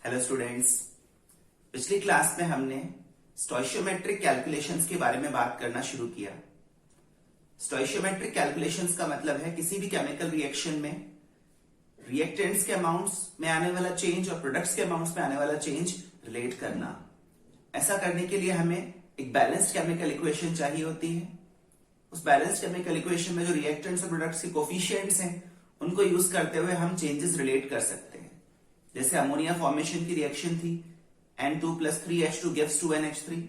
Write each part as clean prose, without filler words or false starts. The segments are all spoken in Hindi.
Hello students. पिछली क्लास में हमने स्टोइशियोमेट्रिक कैलकुलेशंस के बारे में बात करना शुरू किया। स्टोइशियोमेट्रिक कैलकुलेशंस का मतलब है किसी भी केमिकल रिएक्शन में रिएक्टेंट्स के अमाउंट्स में आने वाला चेंज और प्रोडक्ट्स के अमाउंट्स में आने वाला चेंज रिलेट करना। ऐसा करने के लिए हमें एक बैलेंस्ड केमिकल इक्वेशन चाहिए होती है। उस बैलेंस्ड केमिकल इक्वेशन में जो रिएक्टेंट्स और प्रोडक्ट्स के कोफिशिएंट्स हैं उनको यूज करते हुए हम चेंजेस रिलेट कर सकते हैं। जैसे अमोनिया फॉर्मेशन की रिएक्शन थी N2 + 3H2 gives 2NH3।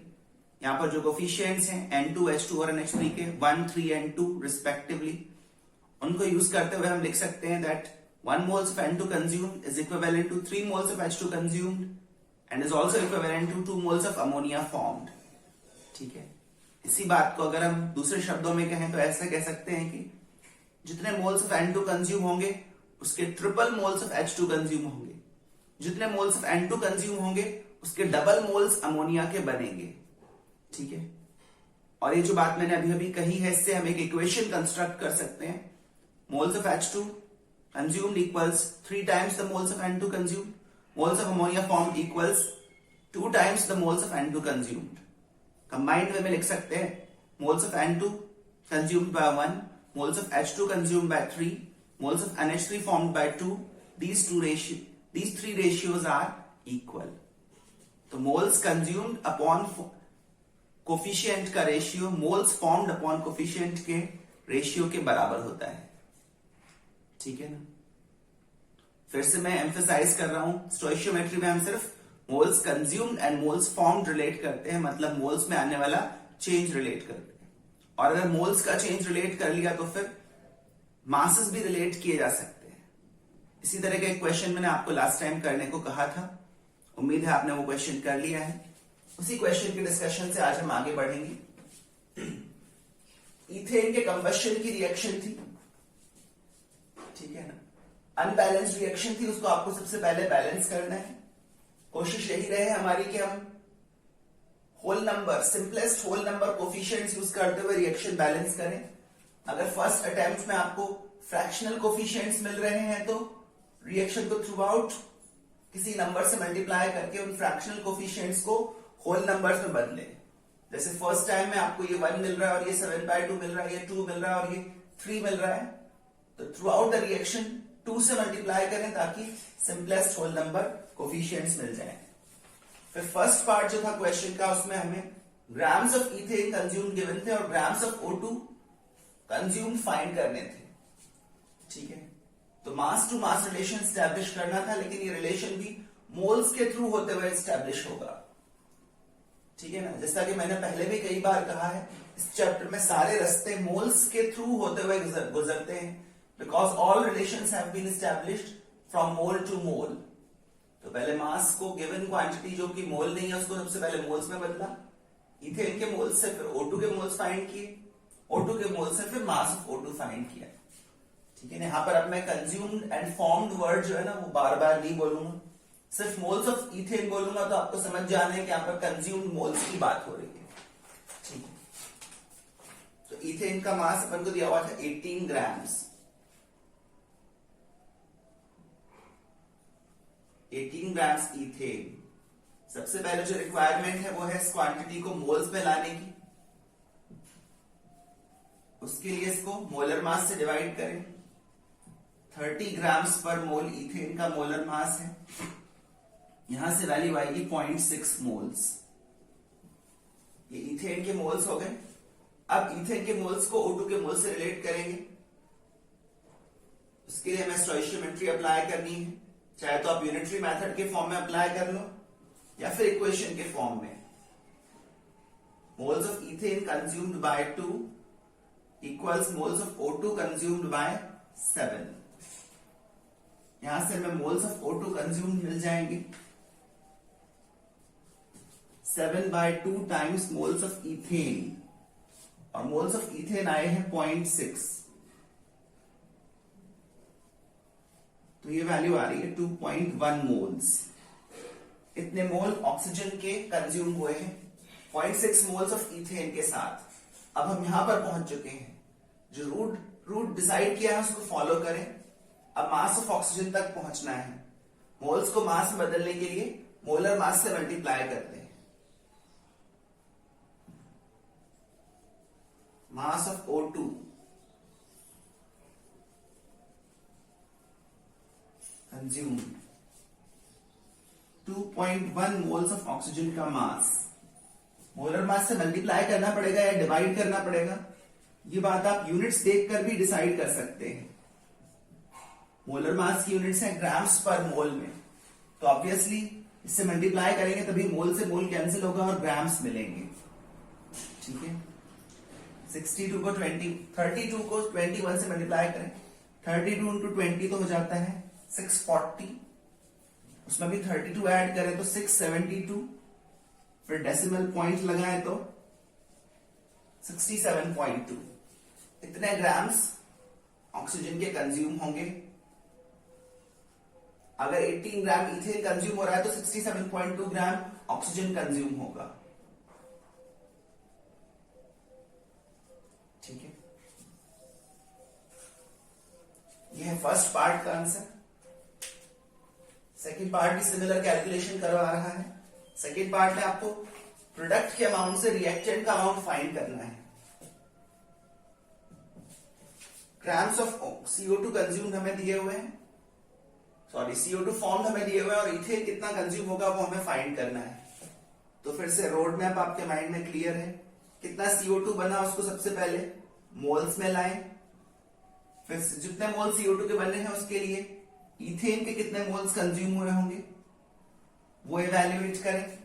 यहां पर जो कोफिशिएंट्स हैं N2H2 और NH3 के 1, 3 and 2 रिस्पेक्टिवली, उनको यूज करते हुए हम लिख सकते हैं that 1 moles of N2 consumed is equivalent to 3 moles of H2 consumed and is also equivalent to 2 moles of ammonia formed। ठीक है, इसी बात को अगर हम दूसरे शब्दों में कहें तो ऐसा कह सकते हैं कि जितने मोल्स ऑफ N2 कंज्यूम होंगे उसके triple moles of H2 consume होंगे, जितने मोल्स ऑफ N2 कंज्यूम होंगे उसके डबल मोल्स अमोनिया के बनेंगे। ठीक है, और ये जो बात मैंने अभी अभी कही है इससे हम एक इक्वेशन कंस्ट्रक्ट कर सकते हैं। Moles of H2 consumed equals 3 times the moles of N2 consumed, moles of ammonia formed equals 2 times the moles of N2 consumed. Combined way में लिख सकते हैं moles of N2 consumed by 1, moles of H2 consumed by 3, moles of NH3 formed by 2, these three ratios are equal। तो moles consumed upon coefficient का ratio moles formed upon coefficient के रेशियो के बराबर होता है। ठीक है ना, फिर से मैं एम्फेसाइज कर रहा हूं, स्टोइशियोमेट्री में हम सिर्फ moles consumed and moles formed relate करते हैं, मतलब moles में आने वाला चेंज रिलेट करते हैं। और अगर मोल्स का चेंज रिलेट कर लिया तो फिर मासेस भी रिलेट किए जा सकते हैं। इसी तरह का एक क्वेश्चन मैंने आपको लास्ट टाइम करने को कहा था, उम्मीद है आपने वो क्वेश्चन कर लिया है। उसी क्वेश्चन के डिस्कशन से आज हम आगे बढ़ेंगे। इथेन के कंबशन की रिएक्शन थी, ठीक है ना, अनबैलेंस्ड रिएक्शन थी, उसको आपको सबसे पहले बैलेंस करना है। कोशिश यही रहे हमारी कि हम whole number, simplest whole number coefficients use करते हुए रिएक्शन बैलेंस करें। अगर फर्स्ट अटेम्प्ट में आपको फ्रैक्शनल कोफिशिएंट्स मिल रहे हैं तो रिएक्शन को थ्रू आउट किसी नंबर से मल्टीप्लाई करके उन फ्रैक्शनल कोफिशिएंट्स को होल नंबर्स में बदलें। जैसे फर्स्ट टाइम में आपको ये 1 मिल रहा है और ये 7/2 मिल रहा है, ये 2 मिल रहा है और ये 3 मिल रहा है, तो थ्रू आउट द रिएक्शन 2 से मल्टीप्लाई करें ताकि सिंपलेस्ट होल नंबर कोफिशिएंट्स मिल जाए। फिर फर्स्ट पार्ट जो था क्वेश्चन का उसमें हमें grams of ethane consume given थे और grams of O2 consume find करने थे। ठीक है, तो मास टू मास रिलेशन स्टैब्लिश करना था, लेकिन ये रिलेशन भी मोल्स के थ्रू होते हुए स्टैब्लिश होगा। ठीक है ना, जैसा कि मैंने पहले भी कई बार कहा है, इस चैप्टर में सारे रास्ते मोल्स के थ्रू होते हुए गुजरते हैं, because all relations have been established from mole to mole. तो पहले मास को गिवन क्वांटिटी जो कि मोल नहीं है उसको सबसे पहले मोल्स में बदला, इथेन के मोल्स से फिर O2 के मोल्स फाइंड किए, O2 के मोल्स से फिर मास ऑफ O2 फाइंड किया। ठीक है ना, यहां पर अब मैं कंज्यूम्ड एंड फॉर्म्ड वर्ड जो है ना वो बार बार नहीं बोलूंगा, सिर्फ मोल्स ऑफ इथेन बोलूंगा तो आपको समझ जाना है कि यहां पर कंज्यूम्ड मोल्स की बात हो रही है। ठीक है, तो इथेन का मास अपन को दिया हुआ था 18 ग्राम्स, 18 ग्राम्स इथेन। सबसे पहले जो रिक्वायरमेंट है वो है इस क्वांटिटी को मोल्स में लाने की। उसके लिए इसको मोलर मास से डिवाइड करें। 30 ग्राम्स पर मोल इथेन का मोलर मास है, यहां से वैल्यू आएगी 0.6 मोल्स। ये इथेन के मोल्स हो गए। अब इथेन के मोल्स को O2 के मोल्स से रिलेट करेंगे। उसके लिए हमें स्टोइशियोमेट्री अप्लाई करनी है, चाहे तो आप यूनिटरी मेथड के फॉर्म में अप्लाई कर लो या फिर इक्वेशन के फॉर्म में। Moles of ethane consumed by 2 equals moles of O2 consumed by 7। यहां से हमें मोल्स ऑफ O2 कंज्यूम्ड मिल जाएंगे 7/2 टाइम्स मोल्स ऑफ इथेन, और मोल्स ऑफ इथेन आए हैं 0.6, तो ये वैल्यू आ रही है 2.1 मोल्स। इतने मोल ऑक्सीजन के कंज्यूम हुए हैं 0.6 मोल्स ऑफ इथेन के साथ। अब हम यहां पर पहुंच चुके हैं, जो रूट डिसाइड किया है उसको फॉलो करें। अब मास ऑफ ऑक्सीजन तक पहुंचना है। मोल्स को मास में बदलने के लिए मोलर मास से मल्टीप्लाई करते हैं। Mass of O2 consume 2.1 moles of oxygen का मास। मोलर मास से मल्टीप्लाई करना पड़ेगा या डिवाइड करना पड़ेगा, ये बात आप यूनिट्स देखकर भी डिसाइड कर सकते हैं। मोलर मास की यूनिट्स है ग्राम्स पर मोल में, तो ऑब्वियसली इससे मल्टीप्लाई करेंगे तभी मोल से मोल कैंसिल होगा और ग्राम्स मिलेंगे। ठीक है, 32 को 21 से मल्टीप्लाई करें, 32 इंटू 20 तो हो जाता है 640, उसमें भी 32 ऐड करें तो 672, फिर डेसिमल पॉइंट लगाए तो 67.2। इतने ग्राम्स ऑक्सीजन के कंज्यूम होंगे। अगर 18 ग्राम इथेन कंज्यूम हो रहा है तो 67.2 ग्राम ऑक्सीजन कंज्यूम होगा। ठीक है, यह है फर्स्ट पार्ट का आंसर। सेकेंड पार्ट भी सिमिलर कैलकुलेशन करवा रहा है। सेकेंड पार्ट में आपको प्रोडक्ट के अमाउंट से रिएक्टेंट का अमाउंट फाइंड करना है। ग्राम्स ऑफ CO2 कंज्यूम हमें दिए हुए हैं, सॉरी CO2 फॉर्म हमें दिए हुए हैं, और इथेन कितना कंज्यूम होगा वो हमें फाइंड करना है। तो फिर से रोड मैप आपके माइंड में क्लियर है। कितना CO2 बना उसको सबसे पहले मोल्स में लाएं, फिर जितने मोल CO2 के बने हैं उसके लिए इथेन के कितने मोल्स कंज्यूम हुए होंगे वो इवैल्यूएट करें,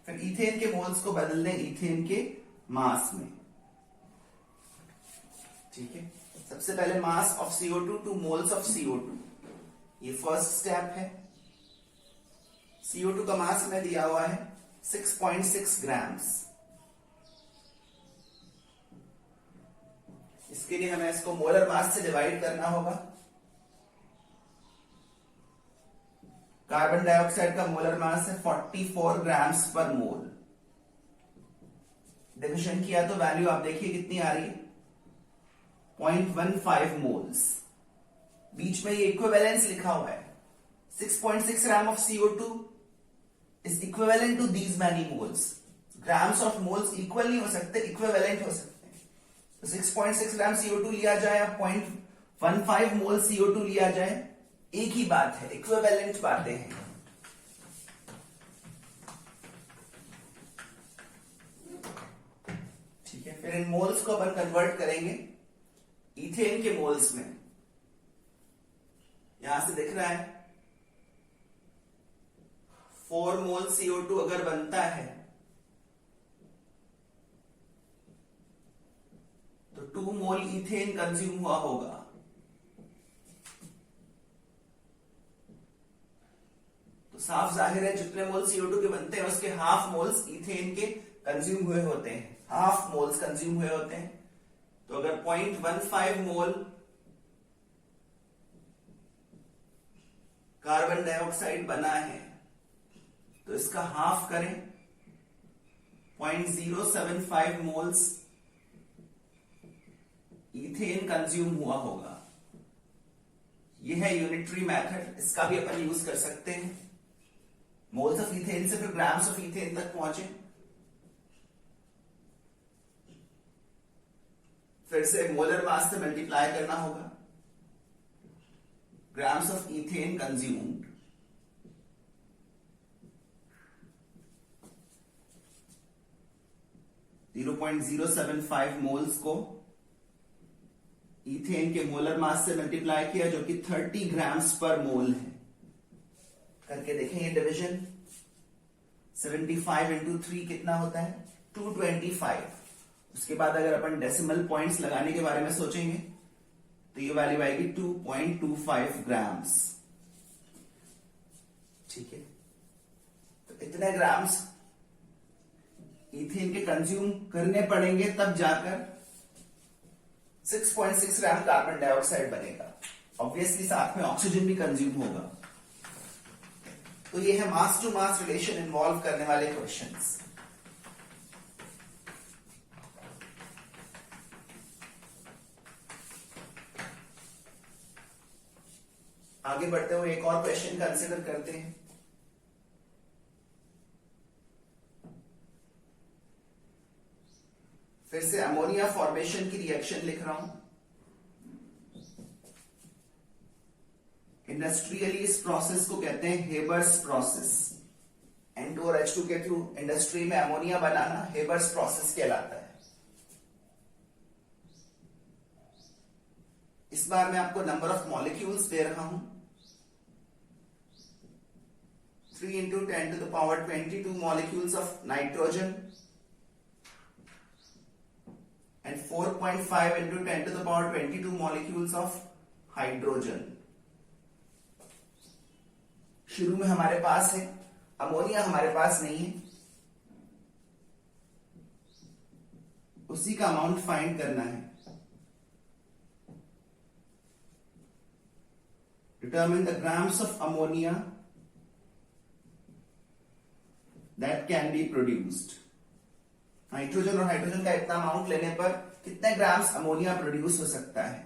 फिर इथेन के मोल्स को बदल दें इथेन के मास में। ठीक है, सबसे पहले mass of CO2 two moles of CO2, ये फर्स्ट स्टेप है। CO2 का मास में दिया हुआ है 6.6 ग्राम्स। इसके लिए हमें इसको मोलर मास से डिवाइड करना होगा। कार्बन डाइऑक्साइड का मोलर मास है 44 ग्राम्स पर मोल। डिविजन किया तो वैल्यू आप देखिए कितनी आ रही है, 0.15 मोल्स। बीच में ये इक्विवेलेंस लिखा हुआ है, 6.6 gram of CO2 is equivalent to these many moles. Grams of moles equal नहीं हो सकते, इक्विवेलेंट हो सकते हैं। तो 6.6 ग्राम CO2 लिया जाए या 0.15 मोल CO2 लिया जाए, एक ही बात है, इक्विवेलेंट बातें हैं। ठीक है, फिर इन मोल्स को अपन कन्वर्ट करेंगे इथेन के मोल्स में। यहां से दिख रहा है 4 मोल CO2 अगर बनता है तो 2 मोल इथेन कंज्यूम हुआ होगा। तो साफ जाहिर है जितने मोल CO2 के बनते हैं उसके हाफ मोल्स इथेन के कंज्यूम हुए होते हैं, हाफ मोल्स कंज्यूम हुए होते हैं। तो अगर 0.15 मोल कार्बन डाइऑक्साइड बना है तो इसका हाफ करें, 0.075 मोल्स इथेन कंज्यूम हुआ होगा। यह है यूनिटरी मेथड, इसका भी अपन यूज कर सकते हैं। मोल्स ऑफ इथेन से फिर ग्राम्स ऑफ इथेन तक पहुंचे। फिर से मोलर मास से मल्टीप्लाई करना होगा। Grams of ethane consumed, .075 moles को इथेन के मोलर मास से मल्टीप्लाई किया जो कि 30 ग्राम्स पर मोल है। करके देखें ये डिवीजन, 75 इंटू 3 कितना होता है, 225। उसके बाद अगर अपन डेसिमल पॉइंट्स लगाने के बारे में सोचेंगे तो ये वैल्यू आएगी 2.25 ग्राम्स। ठीक है, तो इतने ग्राम्स इथेन के कंज्यूम करने पड़ेंगे तब जाकर 6.6 ग्राम कार्बन डाइऑक्साइड बनेगा। ऑब्वियसली साथ में ऑक्सीजन भी कंज्यूम होगा। तो ये है मास टू मास रिलेशन इन्वॉल्व करने वाले क्वेश्चंस। आगे बढ़ते हुए एक और क्वेश्चन कंसिडर करते हैं। फिर से अमोनिया फॉर्मेशन की रिएक्शन लिख रहा हूं। इंडस्ट्रियली इस प्रोसेस को कहते हैं हेबर्स प्रोसेस। N2 और H2 के थ्रू इंडस्ट्री में अमोनिया बनाना हेबर्स प्रोसेस कहलाता है। इस बार मैं आपको नंबर ऑफ मॉलिक्यूल्स दे रहा हूं। 3 into 10 to the power 22 molecules of nitrogen and 4.5 into 10 to the power 22 molecules of hydrogen। शुरू में हमारे पास है अमोनिया, हमारे पास नहीं है, उसी का अमाउंट फाइंड करना है। Determine the grams of ammonia that can be produced. Nitrogen और हाइड्रोजन का इतना अमाउंट लेने पर कितने ग्राम्स अमोनिया प्रोड्यूस हो सकता है।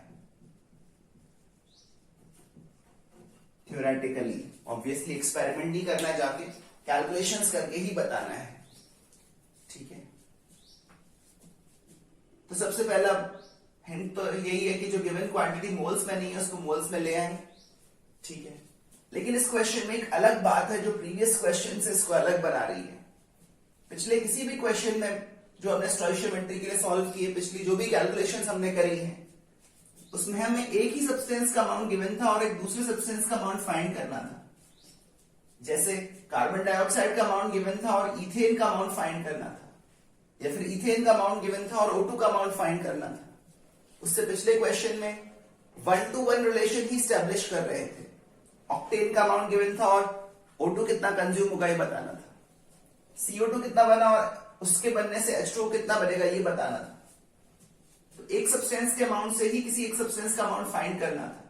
थ्योरेटिकली, ऑब्वियसली एक्सपेरिमेंट नहीं करना, जाके कैलकुलेशंस करके ही बताना है। ठीक है, तो सबसे पहला हिंट तो यही है कि जो गिवन क्वांटिटी मोल्स में नहीं है उसको मोल्स में ले आए। ठीक है, लेकिन इस क्वेश्चन में एक अलग बात है जो प्रीवियस क्वेश्चन से इसको अलग बना रही है। पिछले किसी भी क्वेश्चन में जो हमने स्टोइशियोमेट्री के लिए सॉल्व किए, पिछली जो भी कैलकुलेशंस हमने करी हैं, उसमें हमें एक ही सब्सटेंस का अमाउंट गिवन था और एक दूसरे सब्सटेंस का अमाउंट फाइंड करना था। जैसे कार्बन डाइऑक्साइड का अमाउंट गिवन था और इथेन का अमाउंट फाइंड करना था, या फिर इथेन का अमाउंट गिवन था और O2 का अमाउंट फाइंड करना था। उससे पिछले क्वेश्चन में 1-to-1 रिलेशन ही स्टैब्लिश कर रहे थे। ऑक्टेन का अमाउंट गिवन था और O2 कितना कंज्यूम होगा ये बताना था। CO2 कितना बना और उसके बनने से H2O कितना बनेगा ये बताना था। तो एक सब्सटेंस के अमाउंट से ही किसी एक सब्सटेंस का अमाउंट फाइंड करना था,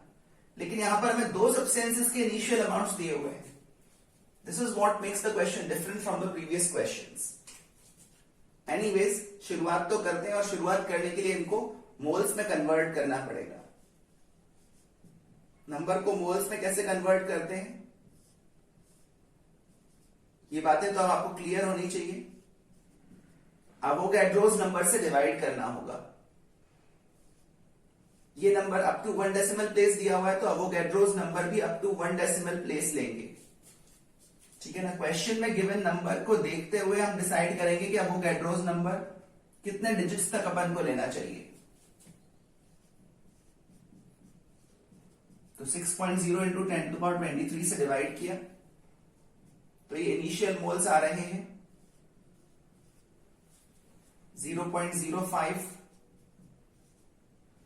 लेकिन यहां पर हमें दो सब्सटेंसेस के इनिशियल अमाउंट्स दिए हुए हैं। This is what makes the question different from the previous questions. Anyways, शुरुआत तो करते हैं और शुरुआत करने के लिए इनको मोल्स में कन्वर्ट करना पड़ेगा। नंबर को मोल्स में कैसे कन्वर्ट करते हैं ये बातें तो आपको क्लियर होनी चाहिए। अवोगाड्रोस नंबर से डिवाइड करना होगा। ये number up to 1 decimal place दिया हुआ है, तो अवोगाड्रोस नंबर भी अप टू 1 डेसिमल प्लेस लेंगे। ठीक है ना। क्वेश्चन में गिवन नंबर को देखते हुए हम डिसाइड करेंगे कि अवोगाड्रोस नंबर कितने डिजिट्स तक अपन को लेना चाहिए। तो 6.0 इंटू 10⁻23 से डिवाइड किया तो ये इनिशियल मोल्स आ रहे हैं 0.05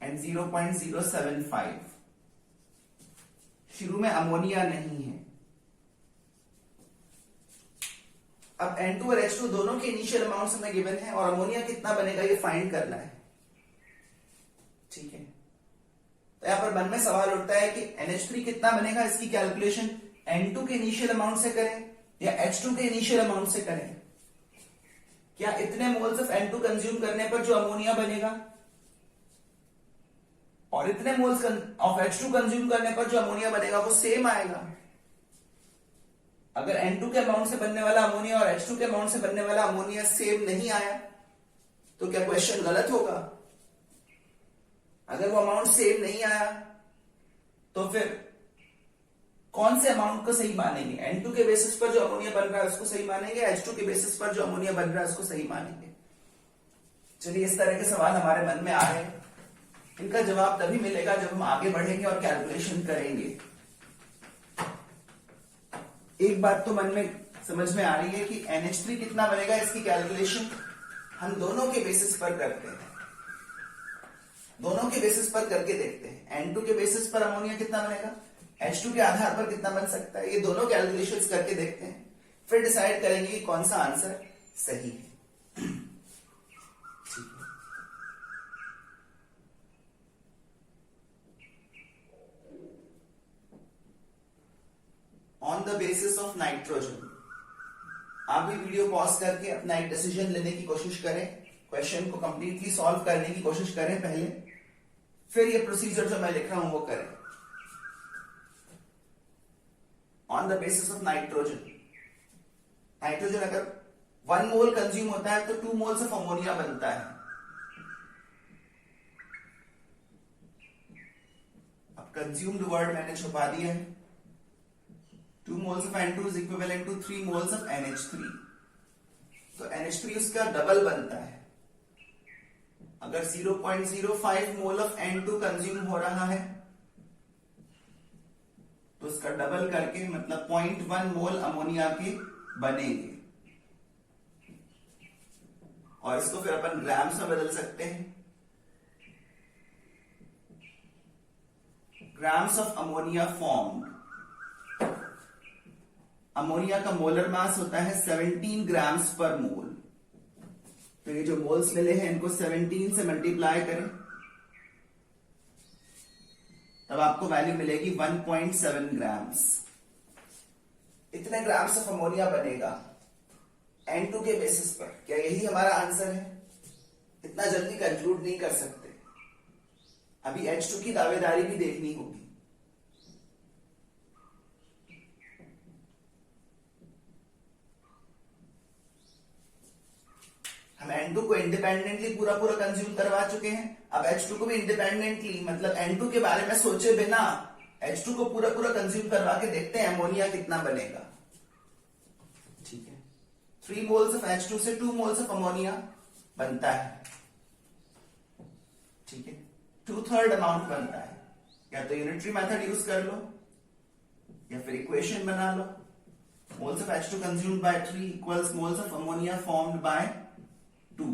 एंड 0.075। शुरू में अमोनिया नहीं है। अब N2 और H2 दोनों के इनिशियल अमाउंट हमें गिवन है और अमोनिया कितना बनेगा ये फाइंड करना है। ठीक है, तो यहां पर मन में सवाल उठता है कि NH3 कितना बनेगा, इसकी कैलकुलेशन N2 के इनिशियल अमाउंट से करें या H2 के इनिशियल अमाउंट से करें। क्या इतने मोल्स ऑफ N2 कंज्यूम करने पर जो अमोनिया बनेगा और इतने मोल्स ऑफ H2 कंज्यूम करने पर जो अमोनिया बनेगा वो सेम आएगा? अगर N2 के अमाउंट से बनने वाला अमोनिया और H2 के अमाउंट से बनने वाला अमोनिया सेम नहीं आया तो क्या क्वेश्चन गलत होगा? अगर वो अमाउंट सेम नहीं आया तो फिर कौन से अमाउंट को सही मानेंगे? N2 के बेसिस पर जो अमोनिया बन रहा है उसको सही मानेंगे, H2 के बेसिस पर जो अमोनिया बन रहा है उसको सही मानेंगे? चलिए, इस तरह के सवाल हमारे मन में आ रहे हैं। इनका जवाब तभी मिलेगा जब हम आगे बढ़ेंगे और कैलकुलेशन करेंगे। एक बात तो मन में समझ में आ रही है कि NH3 कितना बनेगा, इसकी कैलकुलेशन हम दोनों के बेसिस पर करते हैं। दोनों के बेसिस पर करके देखते हैं। N2 के बेसिस पर अमोनिया कितना बनेगा, H2 के आधार पर कितना बन सकता है, ये दोनों कैलकुलेशंस करके देखते हैं। फिर डिसाइड करेंगे कि कौन सा आंसर सही है। On the basis of nitrogen, आप भी वीडियो पॉज करके अपना एक डिसीजन लेने की कोशिश करें, क्वेश्चन को कंप्लीटली सॉल्व करने की कोशिश करें पहले, फिर ये प्रोसीजर जो मैं लिख रहा हूं वो करें। On the basis of nitrogen. Nitrogen अगर 1 मोल कंज्यूम होता है तो 2 मोल्स ऑफ अमोनिया बनता है। अब कंज्यूम्ड वर्ड मैंने छुपा दिया है। 2 moles of N2 is equivalent to 3 moles of NH3। तो NH3 उसका डबल बनता है। अगर 0.05 मोल ऑफ N2 कंज्यूम हो रहा है तो उसका डबल करके मतलब 0.1 मोल अमोनिया के बनेंगे, और इसको फिर अपन ग्राम्स में बदल सकते हैं। Grams of ammonia formed. Ammonia का मोलर मास होता है 17 ग्राम्स पर मोल। तो ये जो मोल्स मिले हैं इनको 17 से मल्टीप्लाई करें, तब आपको वैल्यू मिलेगी 1.7 ग्राम्स। इतने ग्राम्स ऑफ अमोनिया बनेगा N2 के बेसिस पर। क्या यही हमारा आंसर है? इतना जल्दी कंक्लूड नहीं कर सकते, अभी H2 की दावेदारी भी देखनी होगी। हम N2 को इंडिपेंडेंटली पूरा पूरा कंज्यूम करवा चुके हैं, अब H2 को भी इंडिपेंडेंटली मतलब N2 के बारे में सोचे बिना H2 को पूरा पूरा कंज्यूम करवा के देखते हैं अमोनिया कितना बनेगा। ठीक है, 3 मोल्स ऑफ H2 से 2 मोल्स ऑफ अमोनिया बनता है। ठीक है, 2/3 अमाउंट बनता है। या तो यूनिटरी मेथड यूज कर लो या फिर इक्वेशन बना लो। Moles of H2 consumed by 3 equals moles of ammonia formed by 2।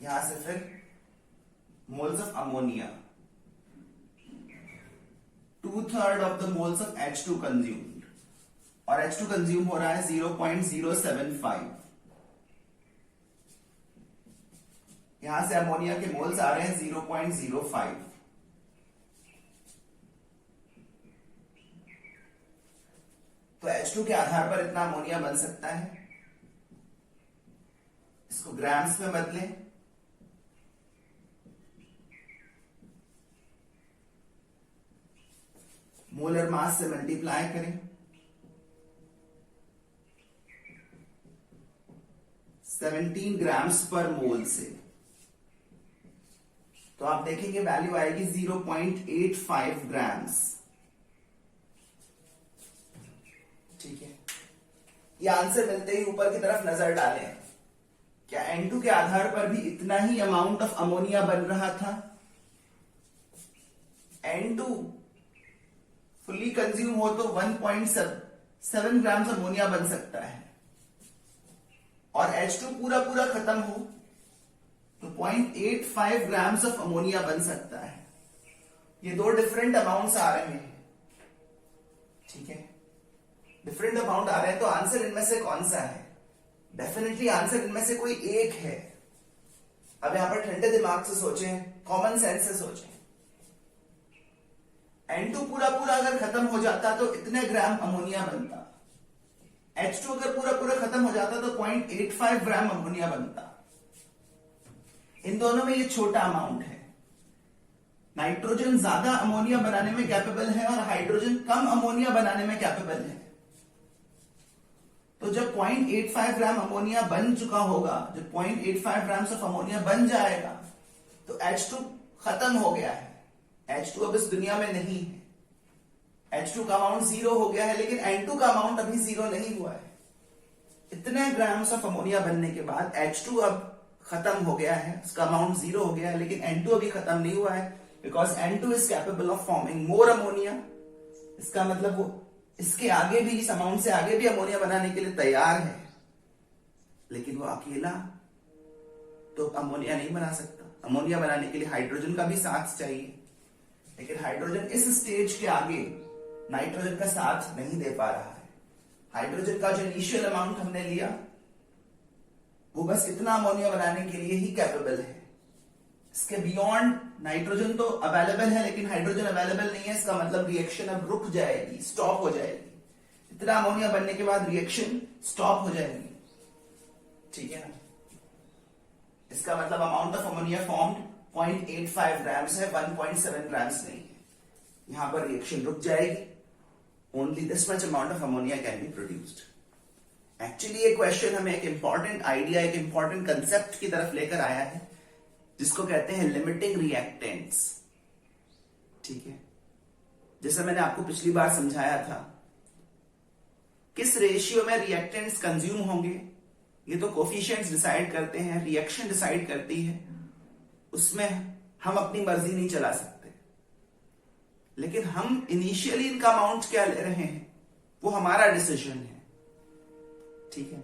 यहां से फिर moles of ammonia 2/3 of the moles of H2 consumed, और H2 कंज्यूम हो रहा है 0.075। यहां से अमोनिया के मोल्स आ रहे हैं 0.05। तो H2 के आधार पर इतना अमोनिया बन सकता है। इसको ग्राम्स में बदलें। मोलर मास से मल्टीप्लाई करें, 17 ग्राम्स पर मोल से, तो आप देखेंगे वैल्यू आएगी 0.85 ग्राम्स। ठीक है, ये आंसर मिलते ही ऊपर की तरफ नजर डालें। क्या N2 के आधार पर भी इतना ही अमाउंट ऑफ अमोनिया बन रहा था? N2 फुली कंज्यूम हो तो 1.7 ग्राम्स अमोनिया बन सकता है, और H2 पूरा पूरा खत्म हो तो 0.85 ग्राम्स ऑफ अमोनिया बन सकता है। ये दो डिफरेंट अमाउंट्स आ रहे हैं। ठीक है, डिफरेंट अमाउंट आ रहे हैं, तो आंसर इनमें से कौन सा है? डेफिनेटली आंसर इनमें से कोई एक है। अब यहां पर ठंडे दिमाग से सोचें, कॉमन सेंस से सोचें। N2 पूरा पूरा अगर खत्म हो जाता तो इतने ग्राम अमोनिया बनता। H2 अगर पूरा पूरा खत्म हो जाता तो 0.85 ग्राम अमोनिया बनता। इन दोनों में ये छोटा अमाउंट है। नाइट्रोजन ज्यादा अमोनिया बनाने में कैपेबल है और हाइड्रोजन कम अमोनिया बनाने में कैपेबल है। तो जब 0.85 ग्राम अमोनिया बन चुका होगा, जब 0.85 ग्राम्स ऑफ अमोनिया बन जाएगा तो H2 खत्म हो गया है। H2 अब इस दुनिया में नहीं है। H2 का अमाउंट 0 हो गया है, लेकिन N2 का अमाउंट अभी 0 नहीं हुआ है। इतने ग्राम्स ऑफ अमोनिया बनने के बाद H2 अब खत्म हो गया है, उसका अमाउंट 0 हो गया है, लेकिन N2 अभी खत्म नहीं हुआ है, because N2 is capable of forming more ammonia. इसका मतलब वो इसके आगे भी, इस अमाउंट से आगे भी अमोनिया बनाने के लिए तैयार है, लेकिन वो अकेला तो अमोनिया नहीं बना सकता। अमोनिया बनाने के लिए हाइड्रोजन का भी साथ चाहिए, लेकिन हाइड्रोजन इस स्टेज के आगे नाइट्रोजन का साथ नहीं दे पा रहा है। हाइड्रोजन का जो इनिशियल अमाउंट हमने लिया वो बस इतना अमोनिया बनाने के लिए ही कैपेबल है। इसके बियॉन्ड नाइट्रोजन तो अवेलेबल है, लेकिन हाइड्रोजन अवेलेबल नहीं है। इसका मतलब रिएक्शन अब रुक जाएगी, स्टॉप हो जाएगी। इतना अमोनिया बनने के बाद रिएक्शन स्टॉप हो जाएगी, ठीक है ना। इसका मतलब amount of ammonia formed 0.85 grams है, 1.7 ग्राम्स नहीं है। यहां पर रिएक्शन रुक जाएगी, only this much amount of ammonia can be produced. Actually ये क्वेश्चन हमें एक इंपॉर्टेंट आइडिया, एक इंपॉर्टेंट कंसेप्ट की तरफ लेकर आया है, जिसको कहते हैं लिमिटिंग रिएक्टेंट्स, ठीक है। जैसे मैंने आपको पिछली बार समझाया था, किस रेशियो में रिएक्टेंट्स कंज्यूम होंगे ये तो कोफिशिएंट्स डिसाइड करते हैं, रिएक्शन डिसाइड करती है, उसमें हम अपनी मर्जी नहीं चला सकते। लेकिन हम इनिशियली इनका अमाउंट क्या ले रहे हैं वो हमारा डिसीजन है, ठीक है।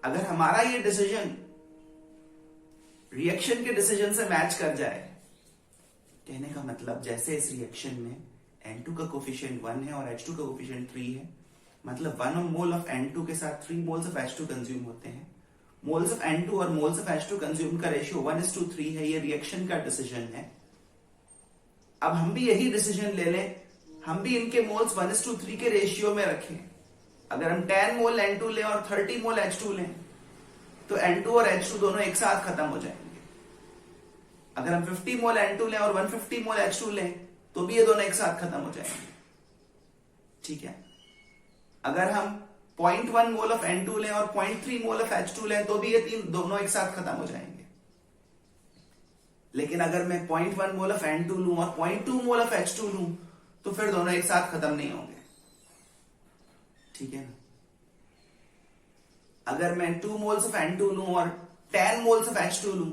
अगर हमारा ये डिसीजन रिएक्शन के डिसीजन से मैच कर जाए, कहने का मतलब जैसे इस रिएक्शन में N2 का कोफिशिएंट 1 है और H2 का कोफिशिएंट 3 है, मतलब 1 मोल ऑफ N2 के साथ 3 मोल्स ऑफ H2 कंज्यूम होते हैं। मोल्स ऑफ N2 और मोल्स ऑफ H2 कंज्यूम का रेशियो 1:3 है, ये रिएक्शन का डिसीजन है। अब हम भी यही डिसीजन ले लें, हम भी इनके मोल्स 1:3 के रेशियो में रखें। अगर हम 10 मोल N2 लें और 30 मोल H2 लें तो N2 और H2 दोनों एक साथ खत्म हो जाएंगे। अगर हम 50 मोल N2 लें और 150 मोल H2 लें तो भी ये दोनों एक साथ खत्म हो जाएंगे, ठीक है। अगर हम 0.1 मोल ऑफ N2 लें और 0.3 मोल ऑफ H2 लें तो भी ये दोनों एक साथ खत्म हो जाएंगे। लेकिन अगर मैं 0.1 मोल ऑफ N2 लूं और 0.2 मोल ऑफ H2 लूं तो फिर दोनों एक साथ खत्म नहीं होंगे, ठीक है ना। अगर मैं 2 मोल्स ऑफ N2 लूं और 10 मोल्स ऑफ H2 लूं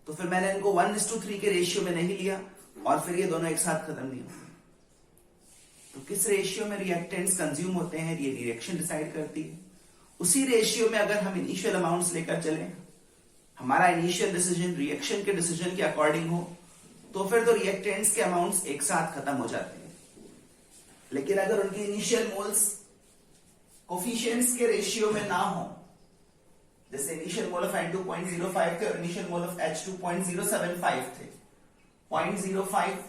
तो फिर मैंने इनको 1:3 के रेशियो में नहीं लिया और फिर ये दोनों एक साथ खत्म नहीं होंगे। तो किस रेशियो में रिएक्टेंट्स कंज्यूम होते हैं ये रिएक्शन डिसाइड करती है। उसी रेशियो में अगर हम इनिशियल अमाउंट्स लेकर चलें, हमारा इनिशियल डिसीजन रिएक्शन के डिसीजन के अकॉर्डिंग हो, तो फिर तो रिएक्टेंट्स के अमाउंट्स एक साथ खत्म हो जाते हैं। लेकिन अगर उनकी इनिशियल मोल्स कोफिशिएंट्स के रेशियो में ना हो, जैसे इनिशियल मोल ऑफ N2 0.05 थे और इनिशियल मोल ऑफ H2 0.075 थे, 0.05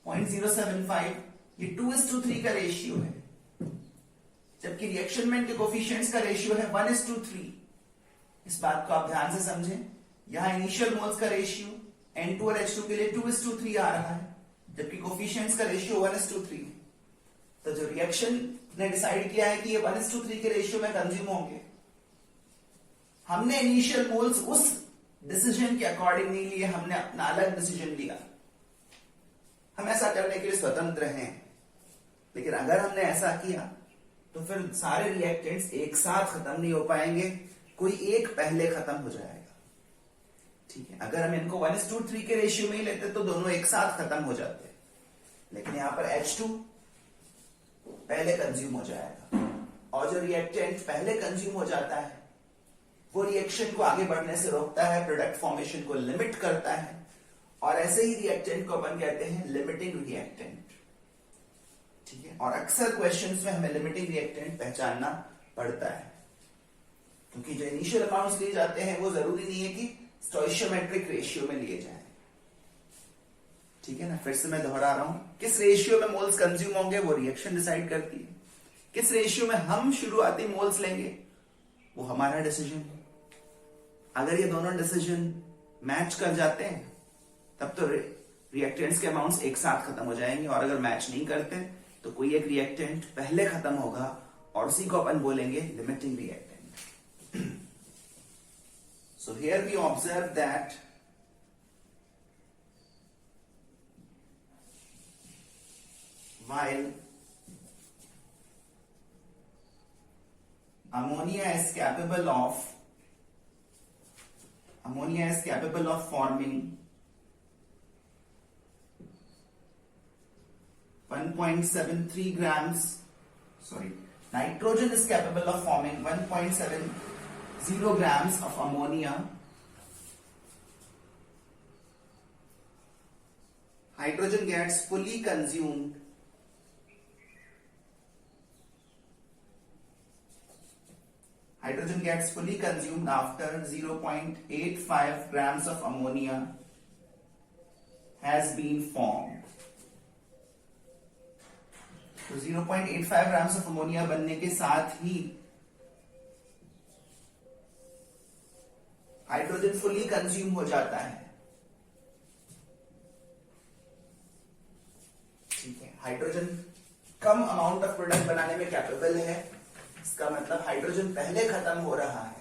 0.075 ये 2:3 का रेशियो है, जबकि रिएक्शन में इनके कोफिशिएंट्स का रेशियो है 1:3। इस बात को आप ध्यान से समझें, यहां इनिशियल मोल्स का रेशियो N2 और H2 के लिए 2:3 आ रहा है, जबकि कोफिशिएंट्स का रेशियो 1:3। तो जो रिएक्शन ने डिसाइड किया है कि ये 1:3 के रेशियो में कंज्यूम होंगे, हमने इनिशियल मोल्स उस डिसीजन के अकॉर्डिंग नहीं लिए, हमने अपना अलग डिसीजन लिया। हम ऐसा करने के लिए स्वतंत्र हैं, लेकिन अगर हमने ऐसा किया तो फिर सारे रिएक्टेंट्स एक साथ खत्म नहीं हो पाएंगे, कोई एक पहले खत्म हो जाएगा, ठीक है। अगर हम इनको 1:3 के रेशियो में ही लेते तो दोनों एक साथ खत्म हो जाते, लेकिन यहां पर H2 पहले कंज्यूम हो जाएगा, और जो रिएक्टेंट पहले कंज्यूम हो जाता है वो रिएक्शन को आगे बढ़ने से रोकता है, प्रोडक्ट फॉर्मेशन को लिमिट करता है, और ऐसे ही रिएक्टेंट को अपन कहते हैं लिमिटिंग रिएक्टेंट, ठीक है। और अक्सर क्वेश्चंस में हमें लिमिटिंग रिएक्टेंट पहचानना पड़ता है, क्योंकि जो इनिशियल अमाउंट्स लिए जाते हैं वो जरूरी नहीं है कि स्टोइशियोमेट्रिक रेशियो में लिए जाए, ठीक है ना। फिर से मैं दोहरा रहा हूं, किस रेशियो में मोल्स कंज्यूम होंगे वो रिएक्शन डिसाइड करती है, किस रेशियो में हम शुरुआती मोल्स लेंगे वो हमारा डिसीजन है। अगर ये दोनों डिसीजन मैच कर जाते हैं तब तो रिएक्टेंट्स के अमाउंट्स एक साथ खत्म हो जाएंगे, और अगर मैच नहीं करते तो कोई एक रिएक्टेंट पहले खत्म होगा और उसी को अपन बोलेंगे limiting reactant. So here we observe that while ammonia is capable of forming 1.73 grams, nitrogen is capable of forming 1.70 grams of ammonia. Hydrogen gets fully consumed after 0.85 grams of ammonia has been formed. तो 0.85 ग्राम्स ऑफ अमोनिया बनने के साथ ही हाइड्रोजन फुली कंज्यूम हो जाता है। ठीक है, hydrogen come amount of product बनाने में कैपेबल है, इसका मतलब हाइड्रोजन पहले खत्म हो रहा है।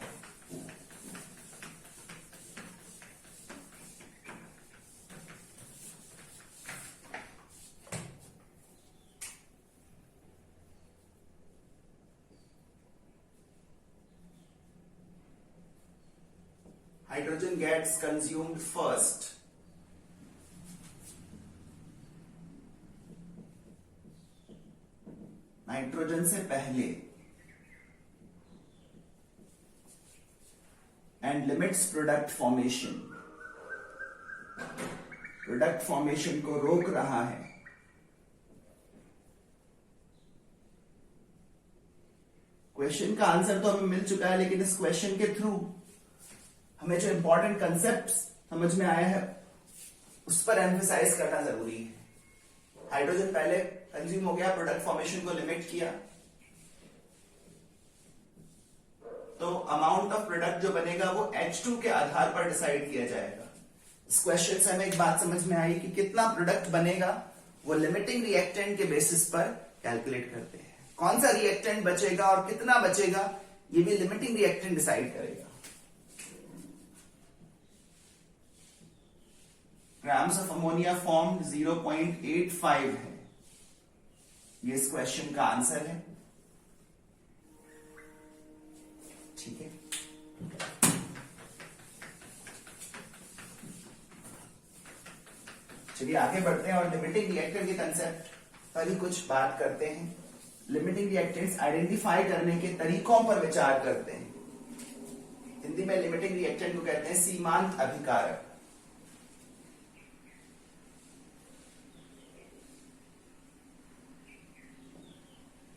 Hydrogen gets consumed first. Nitrogen से पहले and limits product formation, product formation को रोक रहा है। क्वेश्चन का आंसर तो हमें मिल चुका है, लेकिन इस क्वेश्चन के थ्रू हमें जो इंपॉर्टेंट कंसेप्ट समझ में आया है उस पर एम्फसाइज करना जरूरी है। हाइड्रोजन पहले कंज्यूम हो गया, प्रोडक्ट फॉर्मेशन को लिमिट किया, तो अमाउंट ऑफ प्रोडक्ट जो बनेगा वो H2 के आधार पर डिसाइड किया जाएगा। इस क्वेश्चन से हमें एक बात समझ में आई कि कितना प्रोडक्ट बनेगा वो लिमिटिंग रिएक्टेंट के बेसिस पर कैलकुलेट करते हैं। कौन सा रिएक्टेंट बचेगा और कितना बचेगा ये भी लिमिटिंग रिएक्टेंट डिसाइड करेगा। ग्राम्स ऑफ अमोनिया फॉर्म्ड 0.85 है, ये इस क्वेश्चन का आंसर है। ठीक है, चलिए आगे बढ़ते हैं और लिमिटिंग रिएक्टेंट के कंसेप्ट पर ही कुछ बात करते हैं। लिमिटिंग रिएक्टेंट्स आइडेंटिफाई करने के तरीकों पर विचार करते हैं। हिंदी में लिमिटिंग रिएक्टेंट को कहते हैं सीमांत अभिकारक।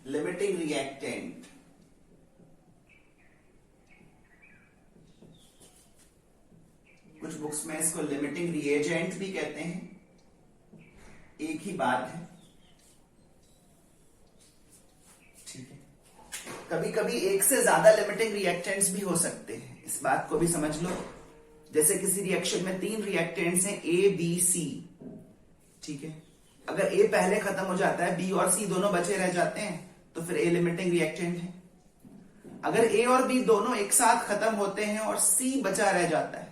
लिमिटिंग रिएक्टेंट कुछ बुक्स में इसको लिमिटिंग रिएजेंट भी कहते हैं, एक ही बात है। ठीक है, कभी कभी एक से ज्यादा लिमिटिंग रिएक्टेंट्स भी हो सकते हैं, इस बात को भी समझ लो। जैसे किसी रिएक्शन में 3 रिएक्टेंट्स हैं A, B, C। ठीक है, अगर A पहले खत्म हो जाता है, B और C दोनों बचे रह जाते हैं, तो फिर A लिमिटिंग रिएक्टेंट है। अगर A और B दोनों एक साथ खत्म होते हैं और C बचा रह जाता है,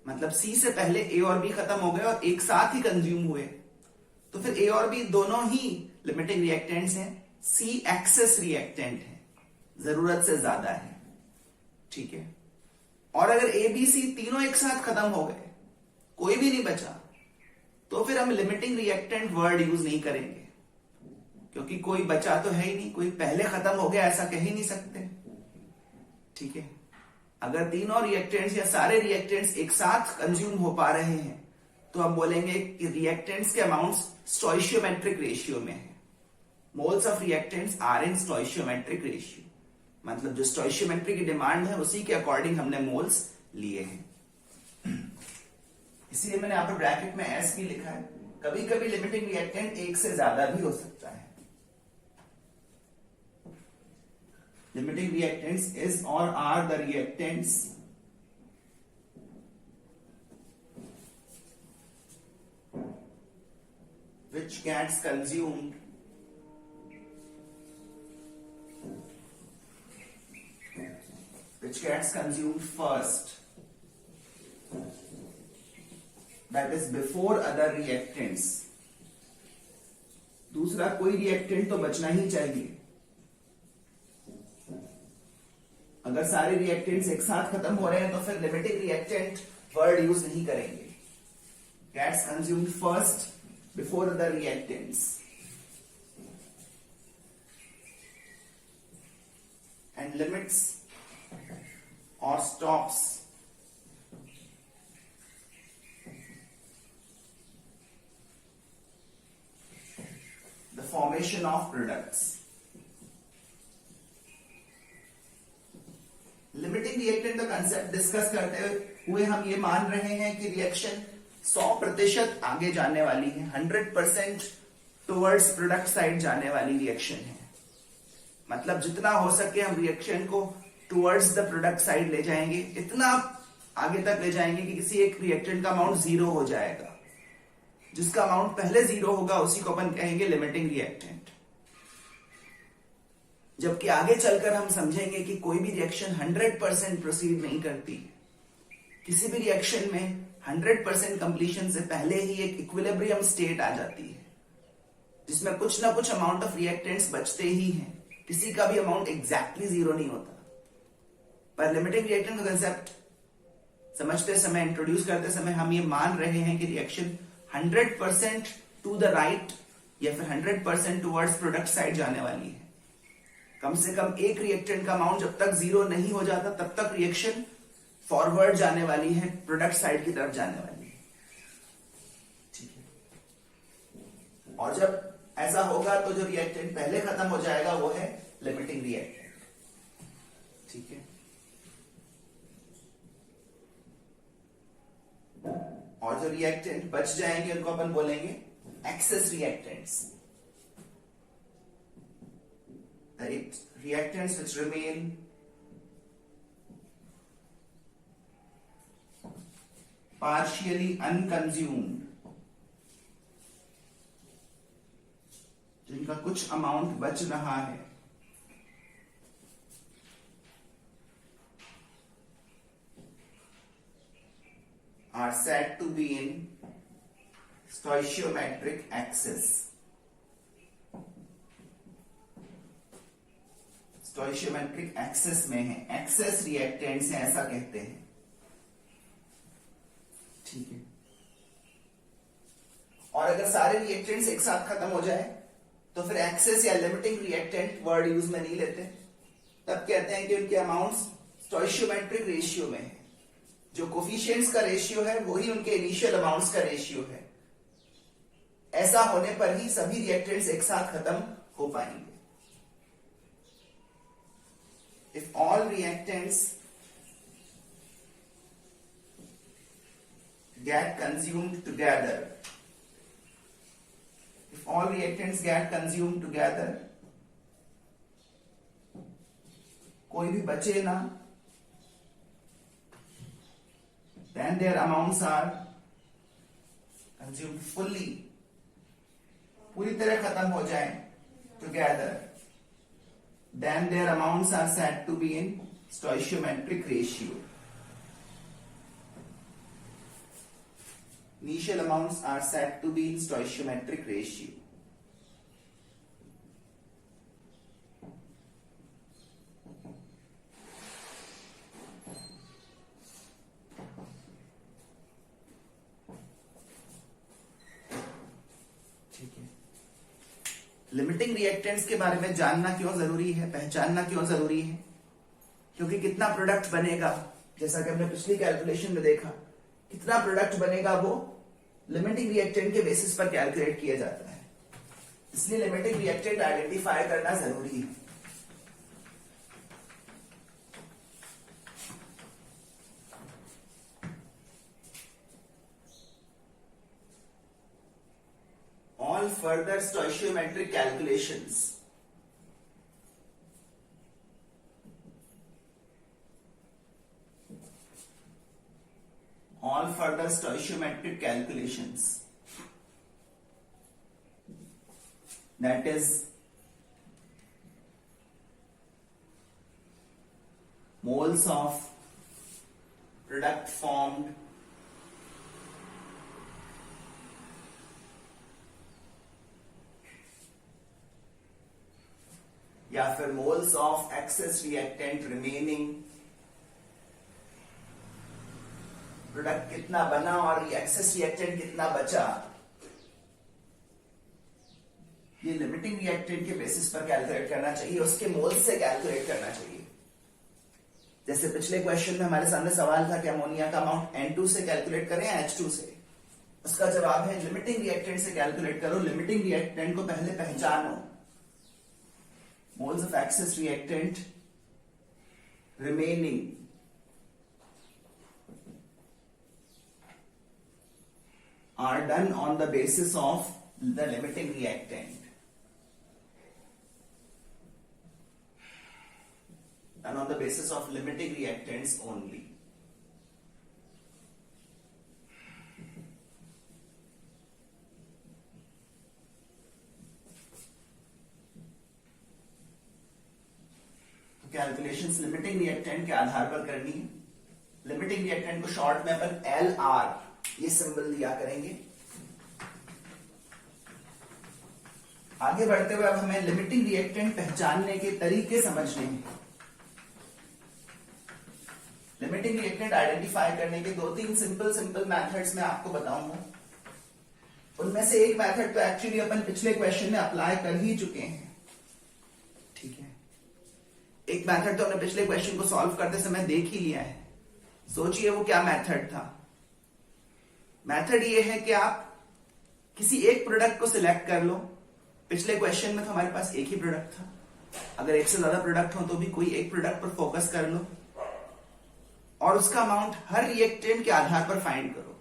मतलब C से पहले A और B खत्म हो गए और एक साथ ही कंज्यूम हुए, तो फिर A और B दोनों ही लिमिटिंग रिएक्टेंट्स हैं। C एक्सेस रिएक्टेंट है, जरूरत से ज्यादा है। ठीक है, और अगर A, B, C तीनों एक साथ खत्म हो गए, कोई भी नहीं बचा, तो फिर हम लिमिटिंग रिएक्टेंट वर्ड यूज नहीं करेंगे, क्योंकि कोई बचा तो है ही नहीं, कोई पहले खत्म हो गया ऐसा कह ही नहीं सकते। ठीक है, अगर तीनों रिएक्टेंट्स या सारे रिएक्टेंट्स एक साथ कंज्यूम हो पा रहे हैं तो हम बोलेंगे कि रिएक्टेंट्स के अमाउंट्स स्टोइशियोमेट्रिक रेशियो में है। Moles of reactants are in stoichiometric ratio, मतलब जो स्टोइशियोमेट्री की डिमांड है उसी के अकॉर्डिंग हमने मोल्स लिए हैं। इसीलिए मैंने यहां पर ब्रैकेट में एस भी लिखा है। कभी कभी लिमिटिंग रिएक्टेंट एक से ज्यादा भी हो सकता है। Limiting reactants is or are the reactants which gets consumed first, that is before other reactants। दूसरा कोई रिएक्टेंट तो बचना ही चाहिए। अगर सारे रिएक्टेंट्स एक साथ खत्म हो रहे हैं तो फिर लिमिटिंग रिएक्टेंट वर्ड यूज नहीं करेंगे। Gets consumed first before other reactants and limits और stops the formation of products. Limiting reactant का कंसेप्ट डिस्कस करते हुए हम ये मान रहे हैं कि रिएक्शन 100% आगे जाने वाली है, 100% टुवर्ड्स प्रोडक्ट साइड जाने वाली रिएक्शन है। मतलब जितना हो सके हम रिएक्शन को टुवर्ड्स द प्रोडक्ट साइड ले जाएंगे, इतना आगे तक ले जाएंगे कि किसी एक रिएक्टेंट का अमाउंट जीरो हो जाएगा। जिसका अमाउंट पहले जीरो होगा उसी को अपन कहेंगे लिमिटिंग रिएक्टेंट। जबकि आगे चलकर हम समझेंगे कि कोई भी रिएक्शन 100% प्रोसीड नहीं करती। किसी भी रिएक्शन में 100% कंप्लीशन से पहले ही एक इक्विलिब्रियम स्टेट आ जाती है, जिसमें कुछ ना कुछ अमाउंट ऑफ रिएक्टेंट्स बचते ही हैं। किसी का भी अमाउंट एग्जैक्टली जीरो नहीं होता। पर लिमिटिंग रिएक्टेंट का कंसेप्ट समझते समय, इंट्रोड्यूस करते समय हम ये मान रहे हैं कि रिएक्शन 100% टू द राइट या फिर 100% टुवर्ड्स प्रोडक्ट साइड जाने वाली है। कम से कम एक रिएक्टेंट का अमाउंट जब तक जीरो नहीं हो जाता तब तक रिएक्शन फॉरवर्ड जाने वाली है, प्रोडक्ट साइड की तरफ जाने वाली है। ठीक है। और जब ऐसा होगा तो जो रिएक्टेंट पहले खत्म हो जाएगा वो है लिमिटिंग रिएक्टेंट। ठीक है। और जो रिएक्टेंट बच जाएंगे उनको अपन बोलेंगे excess reactants. The reactants which remain partially unconsumed, जिनका कुछ अमाउंट बच रहा है, are said to be in stoichiometric axis. Stoichiometric excess में है, एक्सेस रिएक्टेंट्स हैं ऐसा कहते हैं। ठीक है। और अगर सारे रिएक्टेंट्स एक साथ खत्म हो जाए तो फिर एक्सेस या लिमिटिंग रिएक्टेंट वर्ड यूज में नहीं लेते, तब कहते हैं कि उनके अमाउंट्स स्टोइशियोमेट्रिक रेशियो में है। जो कोफिशिएंट्स का रेशियो है वही उनके इनिशियल अमाउंट्स का रेशियो है। ऐसा होने पर ही सभी रिएक्टेंट्स एक साथ खत्म हो पाएंगे। If all reactants get consumed together, कोई भी बचे ना, then their amounts are consumed fully, पूरी तरह खत्म हो जाए together, then their amounts are said to be in stoichiometric ratio. Initial amounts are said to be in stoichiometric ratio. Limiting reactants के बारे में जानना क्यों जरूरी है, पहचानना क्यों जरूरी है? क्योंकि कितना प्रोडक्ट बनेगा, जैसा कि हमने पिछली कैलकुलेशन में देखा, कितना प्रोडक्ट बनेगा वो लिमिटिंग रिएक्टेंट के बेसिस पर कैलकुलेट किया जाता है। इसलिए लिमिटिंग रिएक्टेंट आइडेंटिफाई करना जरूरी है। All further stoichiometric calculations that is moles of product formed या फिर moles of excess reactant remaining, product कितना बना और एक्सेस रिएक्टेंट कितना बचा, ये लिमिटिंग रिएक्टेंट के बेसिस पर कैलकुलेट करना चाहिए, उसके मोल्स से कैलकुलेट करना चाहिए। जैसे पिछले क्वेश्चन में हमारे सामने सवाल था कि अमोनिया का अमाउंट N2 से कैलकुलेट करें या H2 से। उसका जवाब है लिमिटिंग रिएक्टेंट से कैलकुलेट करो। लिमिटिंग रिएक्टेंट को पहले पहचानो। moles of excess reactant remaining are done on the basis of the limiting reactant, and on the basis of limiting reactants only. तो कैलकुलेशंस लिमिटिंग रिएक्टेंट के आधार पर करनी है। लिमिटिंग रिएक्टेंट को शॉर्ट में अपन LR ये सिंबल दिया करेंगे। आगे बढ़ते हुए अब हमें लिमिटिंग रिएक्टेंट पहचानने के तरीके समझने हैं। लिमिटिंग रिएक्टेंट आइडेंटिफाई करने के 2-3 सिंपल मेथड्स मैं आपको बताऊंगा। उनमें से एक मेथड तो एक्चुअली अपन पिछले क्वेश्चन में अप्लाई कर ही चुके हैं, ठीक है। एक मेथड तो हमने पिछले क्वेश्चन को सॉल्व करते समय देख ही लिया है। सोचिए वो क्या मेथड था। मेथड ये है कि आप किसी एक प्रोडक्ट को सिलेक्ट कर लो। पिछले क्वेश्चन में तो हमारे पास एक ही प्रोडक्ट था, अगर एक से ज्यादा प्रोडक्ट हो तो भी कोई एक प्रोडक्ट पर फोकस कर लो और उसका अमाउंट हर रिएक्टेंट के आधार पर फाइंड करो।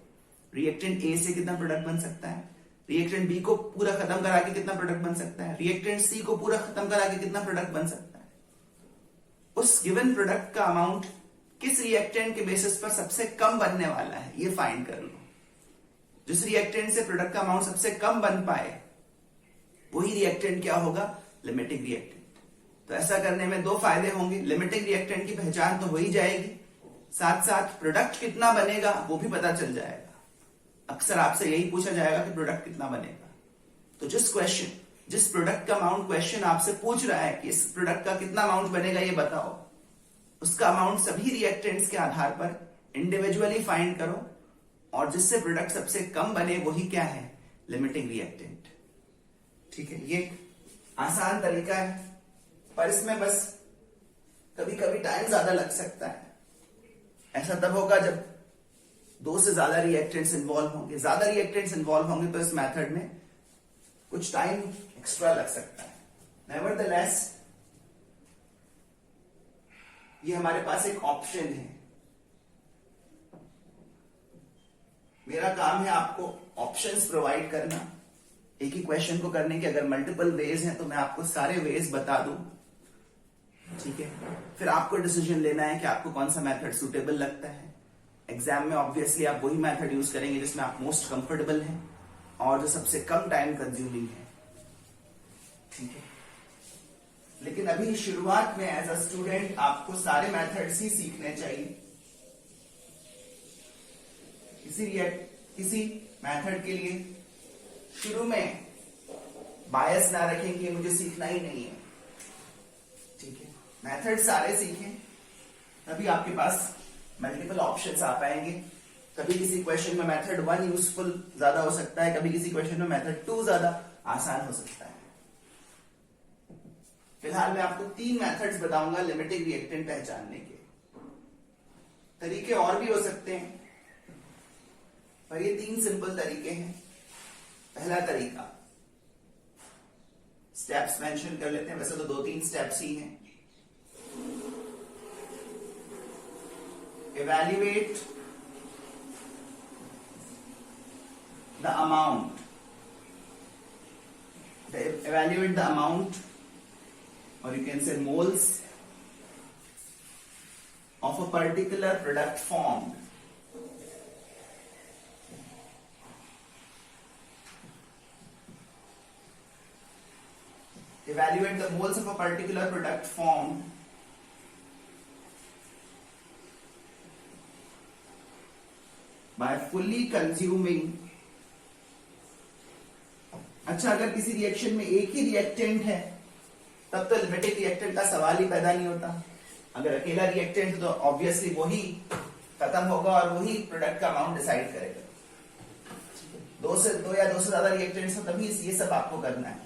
रिएक्टेंट ए से कितना प्रोडक्ट बन सकता है, रिएक्टेंट बी को पूरा खत्म करा के कितना प्रोडक्ट बन सकता है, रिएक्टेंट सी को पूरा खत्म करा के कितना प्रोडक्ट बन सकता है। उस गिवन प्रोडक्ट का अमाउंट किस रिएक्टेंट के बेसिस पर सबसे कम बनने वाला है ये फाइंड कर लो। जिस रिएक्टेंट से प्रोडक्ट का अमाउंट सबसे कम बन पाए वही रिएक्टेंट क्या होगा, लिमिटिंग रिएक्टेंट। तो ऐसा करने में 2 फायदे होंगे। लिमिटिंग रिएक्टेंट की पहचान तो हो ही जाएगी, साथ साथ प्रोडक्ट कितना बनेगा वो भी पता चल जाएगा। अक्सर आपसे यही पूछा जाएगा कि प्रोडक्ट कितना बनेगा। तो जिस प्रोडक्ट का अमाउंट क्वेश्चन आपसे पूछ रहा है कि इस प्रोडक्ट का कितना अमाउंट बनेगा ये बताओ, उसका अमाउंट सभी रिएक्टेंट्स के आधार पर इंडिविजुअली फाइंड करो और जिससे प्रोडक्ट सबसे कम बने वही क्या है, लिमिटिंग रिएक्टेंट। ठीक है, ये आसान तरीका है, पर इसमें बस कभी कभी टाइम ज्यादा लग सकता है। ऐसा तब होगा जब 2 से ज्यादा रिएक्टेंट्स इन्वॉल्व होंगे। ज्यादा रिएक्टेंट्स इन्वॉल्व होंगे तो इस मेथड में कुछ टाइम एक्स्ट्रा लग सकता है। नेवरदलेस ये हमारे पास एक ऑप्शन है। मेरा काम है आपको ऑप्शंस प्रोवाइड करना। एक ही क्वेश्चन को करने के अगर मल्टीपल वेज हैं तो मैं आपको सारे वेज बता दूं, ठीक है। फिर आपको डिसीजन लेना है कि आपको कौन सा मेथड सुटेबल लगता है। एग्जाम में ऑब्वियसली आप वही मेथड यूज करेंगे जिसमें आप मोस्ट कंफर्टेबल हैं और जो सबसे कम टाइम कंज्यूमिंग है, ठीक है। लेकिन अभी शुरुआत में एज अ स्टूडेंट आपको सारे मेथड्स ही सीखने चाहिए। किसी मेथड के लिए शुरू में बायस ना रखें कि मुझे सीखना ही नहीं है, ठीक है। मेथड सारे सीखें, तभी आपके पास मल्टीपल ऑप्शंस आ पाएंगे। कभी किसी क्वेश्चन में मेथड 1 यूजफुल ज्यादा हो सकता है, कभी किसी क्वेश्चन में मेथड 2 ज्यादा आसान हो सकता है। फिलहाल मैं आपको 3 मेथड्स बताऊंगा लिमिटिंग रिएक्टेंट पहचानने के। तरीके और भी हो सकते हैं, पर ये 3 सिंपल तरीके हैं। पहला तरीका, स्टेप्स मेंशन कर लेते हैं, वैसे तो 2-3 स्टेप्स ही हैं। Evaluate the amount. Evaluate the amount, or you can say moles of a particular product formed. Evaluate the moles of a particular product formed by fully consuming। अच्छा, अगर किसी रिएक्शन में एक ही रिएक्टेंट है तब तो लिमिटिंग रिएक्टेंट का सवाल ही पैदा नहीं होता। अगर अकेला रिएक्टेंट है तो ऑब्वियसली वही खत्म होगा और वही प्रोडक्ट का अमाउंट डिसाइड करेगा। 2 या 2 से ज्यादा रिएक्टेंट्स हो तभी ये सब आपको करना है।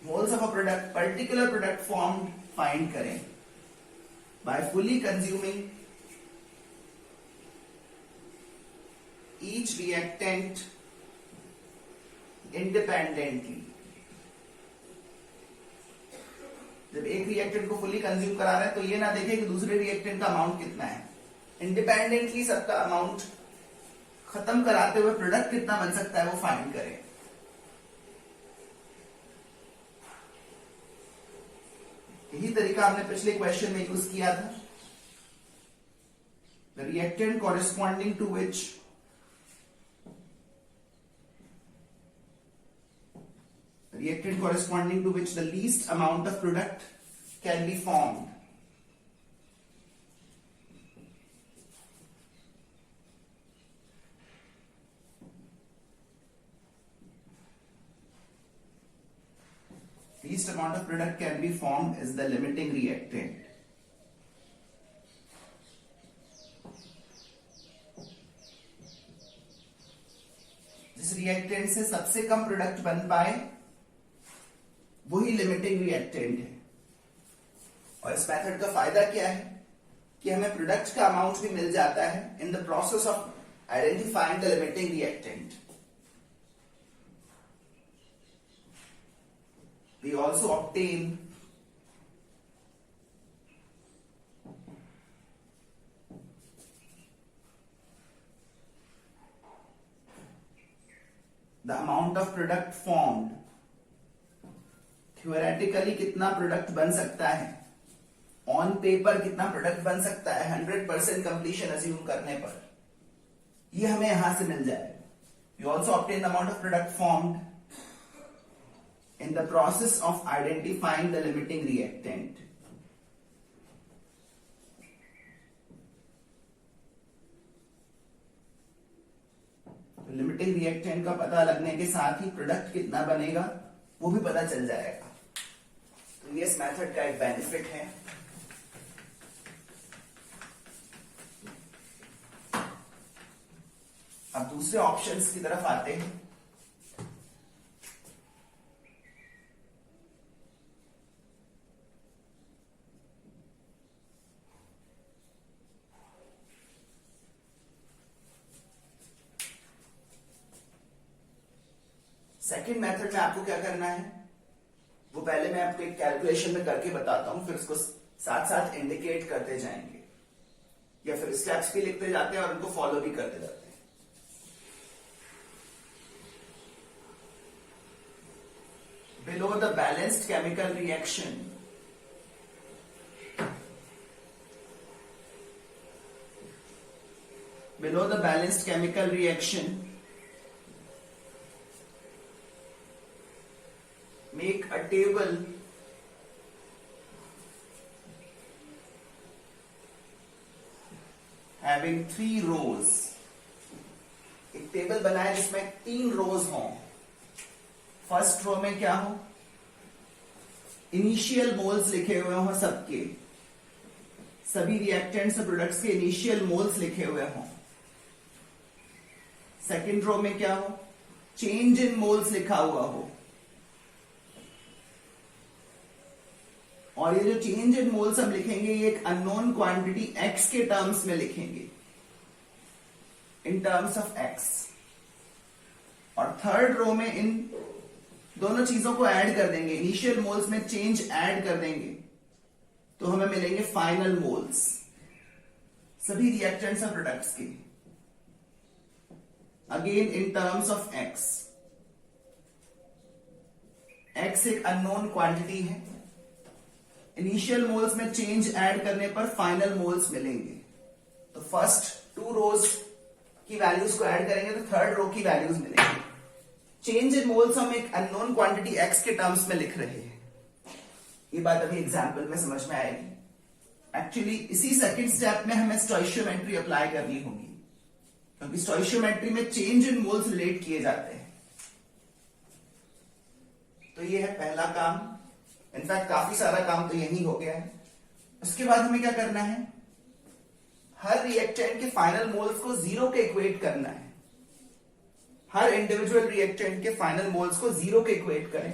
Moles of a product, particular product formed find करें by fully consuming each reactant independently। जब एक रिएक्टेंट को फुली कंज्यूम करा रहे हैं तो ये ना देखें कि दूसरे रिएक्टेंट का अमाउंट कितना है, इंडिपेंडेंटली सबका अमाउंट खत्म कराते हुए प्रोडक्ट कितना बन सकता है वो फाइंड करें। यही तरीका हमने पिछले क्वेश्चन में यूज किया था। The reactant corresponding to which the least amount of product can be formed. Least amount of product can be formed is the limiting reactant. जिस रिएक्टेंट से सबसे कम प्रोडक्ट बन पाए वही लिमिटिंग रिएक्टेंट है। और इस मेथड का फायदा क्या है कि हमें प्रोडक्ट का अमाउंट भी मिल जाता है in the process of identifying the limiting reactant. We also obtain the amount of product formed. Theoretically कितना प्रोडक्ट बन सकता है, ऑन पेपर कितना प्रोडक्ट बन सकता है 100% कंप्लीशन अज्यूम करने पर, ये हमें यहां से मिल जाएगा। You also obtain the amount of product formed in the process of identifying the limiting reactant. तो लिमिटिंग रिएक्टेंट का पता लगने के साथ ही प्रोडक्ट कितना बनेगा वो भी पता चल जाएगा। तो ये इस मेथड का एक बेनिफिट है। अब दूसरे ऑप्शंस की तरफ आते हैं। सेकेंड मेथड में आपको क्या करना है वो पहले मैं आपको एक कैलकुलेशन में करके बताता हूं, फिर उसको साथ साथ इंडिकेट करते जाएंगे या फिर स्टेप्स भी लिखते जाते हैं और उनको फॉलो भी करते जाते हैं। Below the balanced chemical reaction make a table having 3 rows. एक टेबल बनाए जिसमें 3 रोज हों। फर्स्ट रो में क्या हो, इनिशियल मोल्स लिखे हुए हों, सबके सभी रिएक्टेंट्स और प्रोडक्ट्स के इनिशियल मोल्स लिखे हुए हों। सेकेंड रो में क्या हो, चेंज इन मोल्स लिखा हुआ हो। और ये जो चेंज इन मोल्स हम लिखेंगे ये एक अननोन क्वांटिटी x के टर्म्स में लिखेंगे, इन टर्म्स ऑफ x। और थर्ड रो में इन दोनों चीजों को ऐड कर देंगे, इनिशियल मोल्स में चेंज ऐड कर देंगे तो हमें मिलेंगे फाइनल मोल्स सभी रिएक्टेंट्स और प्रोडक्ट्स के, again in terms of x। x एक अननोन क्वांटिटी है, इनिशियल मोल्स में चेंज ऐड करने पर फाइनल मोल्स मिलेंगे। तो फर्स्ट 2 रोज की वैल्यूज को ऐड करेंगे तो थर्ड रो की वैल्यूज मिलेंगी। चेंज इन मोल्स हम एक अननोन क्वांटिटी x के टर्म्स में लिख रहे हैं। ये बात अभी एग्जांपल में समझ में आएगी। एक्चुअली इसी सेकंड स्टेप में हमें स्टोइशियोमेट्री अप्लाई करनी होगी, क्योंकि स्टोइशियोमेट्री में चेंज इन मोल्स रिलेट किए जाते हैं। तो ये है पहला काम। इनफैक्ट काफी सारा काम तो यही हो गया है। उसके बाद हमें क्या करना है, हर रिएक्टेंट के फाइनल मोल्स को 0 के इक्वेट करना है। हर इंडिविजुअल रिएक्टेंट के फाइनल मोल्स को 0 के इक्वेट करें।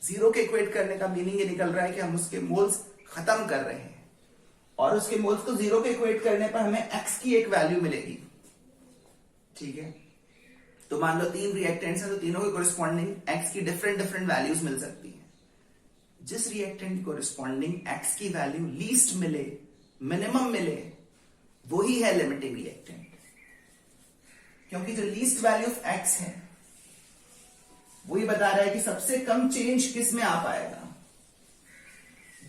0 के इक्वेट करने का मीनिंग ये निकल रहा है कि हम उसके मोल्स खत्म कर रहे हैं, और उसके मोल्स को 0 के इक्वेट करने पर हमें x की एक वैल्यू मिलेगी। ठीक है, तो मान लो 3 रिएक्टेंट्स हैं तो तीनों के कोरिस्पॉन्डिंग x की डिफरेंट वैल्यूज मिल सकती है। जिस रिएक्टेंट को रिस्पॉन्डिंग x की वैल्यू लीस्ट मिले, मिनिमम मिले, वही है लिमिटिंग रिएक्टेंट। क्योंकि जो लीस्ट वैल्यू ऑफ x है वही बता रहा है कि सबसे कम चेंज किस में आ पाएगा,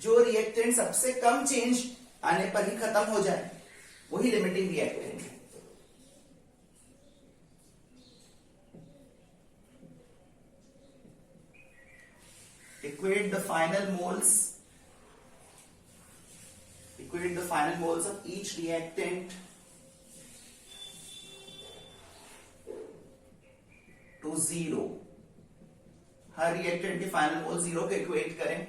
जो रिएक्टेंट सबसे कम चेंज आने पर ही खत्म हो जाए वही लिमिटिंग रिएक्टेंट है। Equate the final moles of each reactant to 0। Her reactant के फाइनल मोल 0 के इक्वेट करें।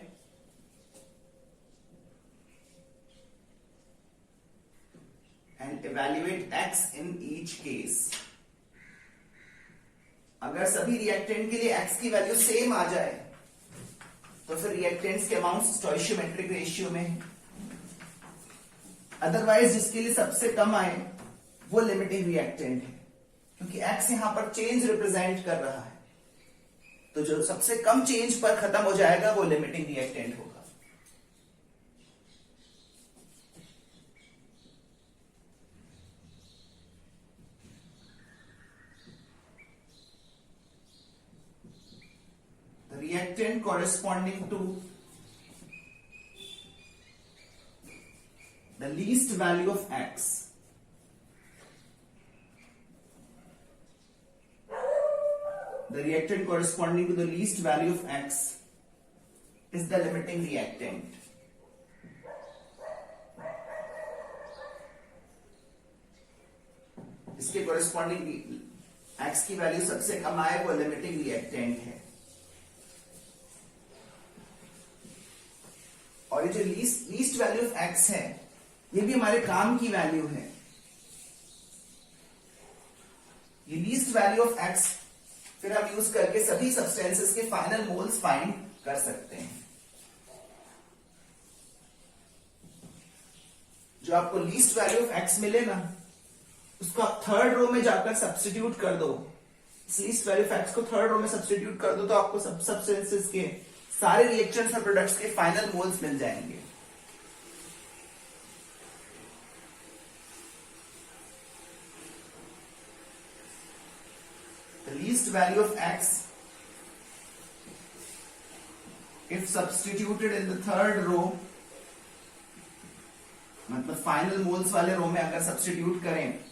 And evaluate x in each case। अगर सभी रिएक्टेंट के लिए x की वैल्यू सेम आ जाए तो फिर रिएक्टेंट्स के अमाउंट स्टोइशियोमेट्रिक रेशियो में है। अदरवाइज जिसके लिए सबसे कम आए वो लिमिटिंग रिएक्टेंट है, क्योंकि x यहां पर चेंज रिप्रेजेंट कर रहा है, तो जो सबसे कम चेंज पर खत्म हो जाएगा वो लिमिटिंग रिएक्टेंट होगा। Reactant corresponding to the least value of x is the limiting reactant। इसके corresponding x की वैल्यू सबसे कम आए वो लिमिटिंग रिएक्टेंट है। और ये जो लीस्ट वैल्यू ऑफ x है ये भी हमारे काम की वैल्यू है। ये लीस्ट वैल्यू ऑफ x फिर हम यूज करके सभी सब्सटेंसेस के फाइनल मोल्स फाइंड कर सकते हैं। जो आपको लीस्ट वैल्यू ऑफ x मिले ना उसको आप थर्ड रो में जाकर सब्स्टिट्यूट कर दो। इस लीस्ट वैल्यू ऑफ x को थर्ड रो में सब्स्टिट्यूट कर दो तो आपको सब सब्सटेंसेस के सारे रिएक्शंस और प्रोडक्ट्स के फाइनल मोल्स मिल जाएंगे। The least value of x if substituted in the third row, मतलब फाइनल मोल्स वाले रो में अगर सब्स्टिट्यूट करें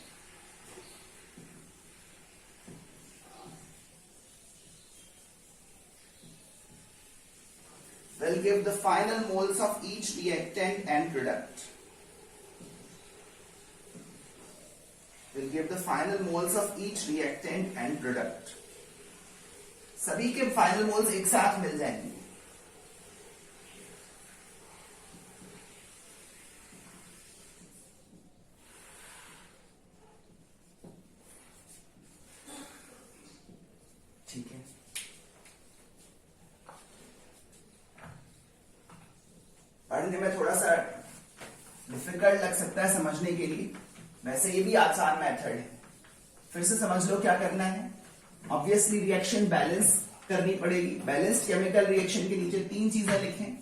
will give the final moles of each reactant and product। Will give the final moles of each reactant and product। सभी के फाइनल मोल्स एक साथ मिल जाएंगे। ठीक है, पढ़ने में थोड़ा सा डिफिकल्ट लग सकता है समझने के लिए, वैसे ये भी आसान मेथड है। फिर से समझ लो क्या करना है। ऑब्वियसली रिएक्शन बैलेंस करनी पड़ेगी। बैलेंस्ड केमिकल रिएक्शन के नीचे 3 चीजें लिखें।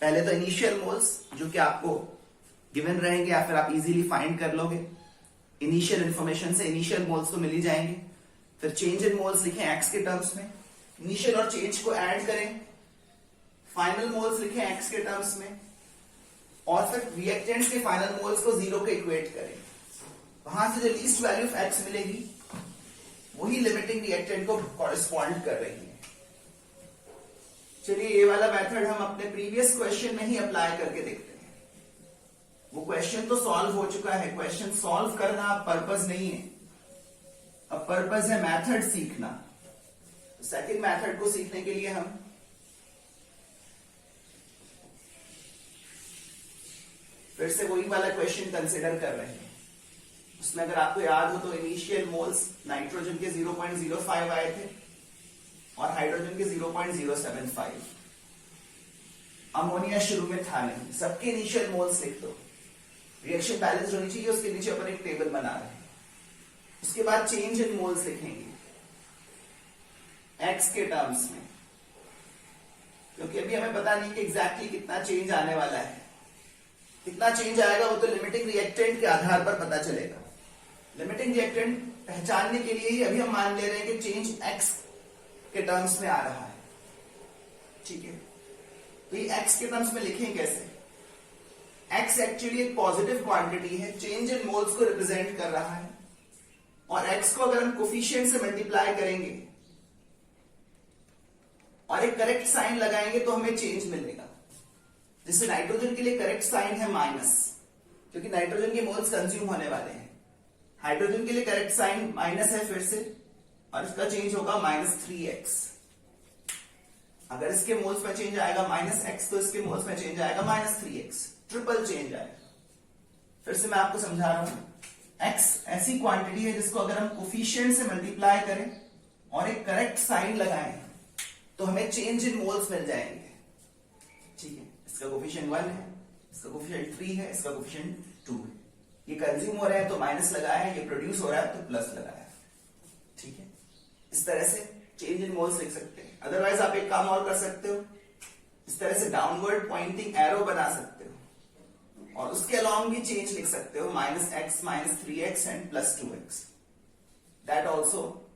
पहले तो इनिशियल मोल्स जो कि आपको गिवन रहेंगे या फिर आप इजीली फाइंड कर लोगे। इनिशियल इंफॉर्मेशन से इनिशियल मोल्स तो मिल ही जाएंगे। फिर चेंज इन मोल्स लिखें एक्स के टर्म्स में, इनिशियल और चेंज को ऐड करें। फाइनल मोल्स लिखें एक्स के टर्म्स में, और फिर रिएक्टेंट्स के फाइनल मोल्स को 0 के इक्वेट करें। वहां से जो लीस्ट वैल्यू ऑफ एक्स मिलेगी वही लिमिटिंग रिएक्टेंट को कॉरेस्पॉन्ड कर रही है। चलिए ये वाला मेथड हम अपने प्रीवियस क्वेश्चन में ही अप्लाई करके देखते हैं। वो क्वेश्चन तो सॉल्व हो चुका है। क्वेश्चन सॉल्व करना अब पर्पस नहीं है, अब पर्पस है मेथड सीखना। सेकंड मेथड को सीखने के लिए हम फिर से वही वाला क्वेश्चन कंसिडर कर रहे हैं। उसमें अगर आपको याद हो तो इनिशियल मोल्स नाइट्रोजन के 0.05 आए थे और हाइड्रोजन के 0.075। अमोनिया शुरू में था नहीं। सबके इनिशियल मोल्स लिख दो। रिएक्शन बैलेंस होनी चाहिए, उसके नीचे अपन एक टेबल बना रहे हैं। उसके बाद चेंज इन मोल्स लिखेंगे एक्स के टर्म्स में, क्योंकि अभी हमें पता नहीं कि एग्जैक्टली कितना चेंज आने वाला है। कितना चेंज आएगा वो तो लिमिटिंग रिएक्टेंट के आधार पर पता चलेगा। लिमिटिंग रिएक्टेंट पहचानने के लिए ही अभी हम मान ले रहे हैं कि चेंज एक्स के टर्म्स में आ रहा है। ठीक है, तो ये x के टर्म्स में लिखें कैसे? x एक्चुअली एक पॉजिटिव क्वांटिटी है, चेंज इन मोल्स को रिप्रेजेंट कर रहा है, और x को अगर हम कोफिशिएंट से मल्टीप्लाई करेंगे और एक करेक्ट साइन लगाएंगे तो हमें चेंज मिलेगा। जैसे नाइट्रोजन के लिए करेक्ट साइन है माइनस, क्योंकि नाइट्रोजन के मोल्स कंज्यूम होने वाले हैं। हाइड्रोजन के लिए करेक्ट साइन माइनस है फिर से, और इसका चेंज होगा -3x। अगर इसके मोल्स में चेंज आएगा -x तो इसके मोल्स में चेंज आएगा -3x, ट्रिपल चेंज आएगा। फिर से मैं आपको समझा रहा हूं, x ऐसी क्वांटिटी है जिसको अगर हम कोफिशिएंट से मल्टीप्लाई करें और एक करेक्ट साइन लगाएं तो हमें चेंज इन मोल्स मिल जाएंगे। ठीक है, इसका कोफिशिएंट 1 है, इसका कोफिशिएंट 3 है, इसका कोफिशिएंट 2 है। ये कंज्यूम हो रहा है तो माइनस लगाया है, ये प्रोड्यूस हो रहा है तो प्लस लगाया है। ठीक है, इस तरह से चेंज इन मोल्स लिख सकते हैं। अदरवाइज आप एक काम और कर सकते हो, इस तरह से डाउनवर्ड पॉइंटिंग एरो बना सकते हो और उसके अलोंग भी चेंज लिख सकते हो, -x, -3x and +2x। That also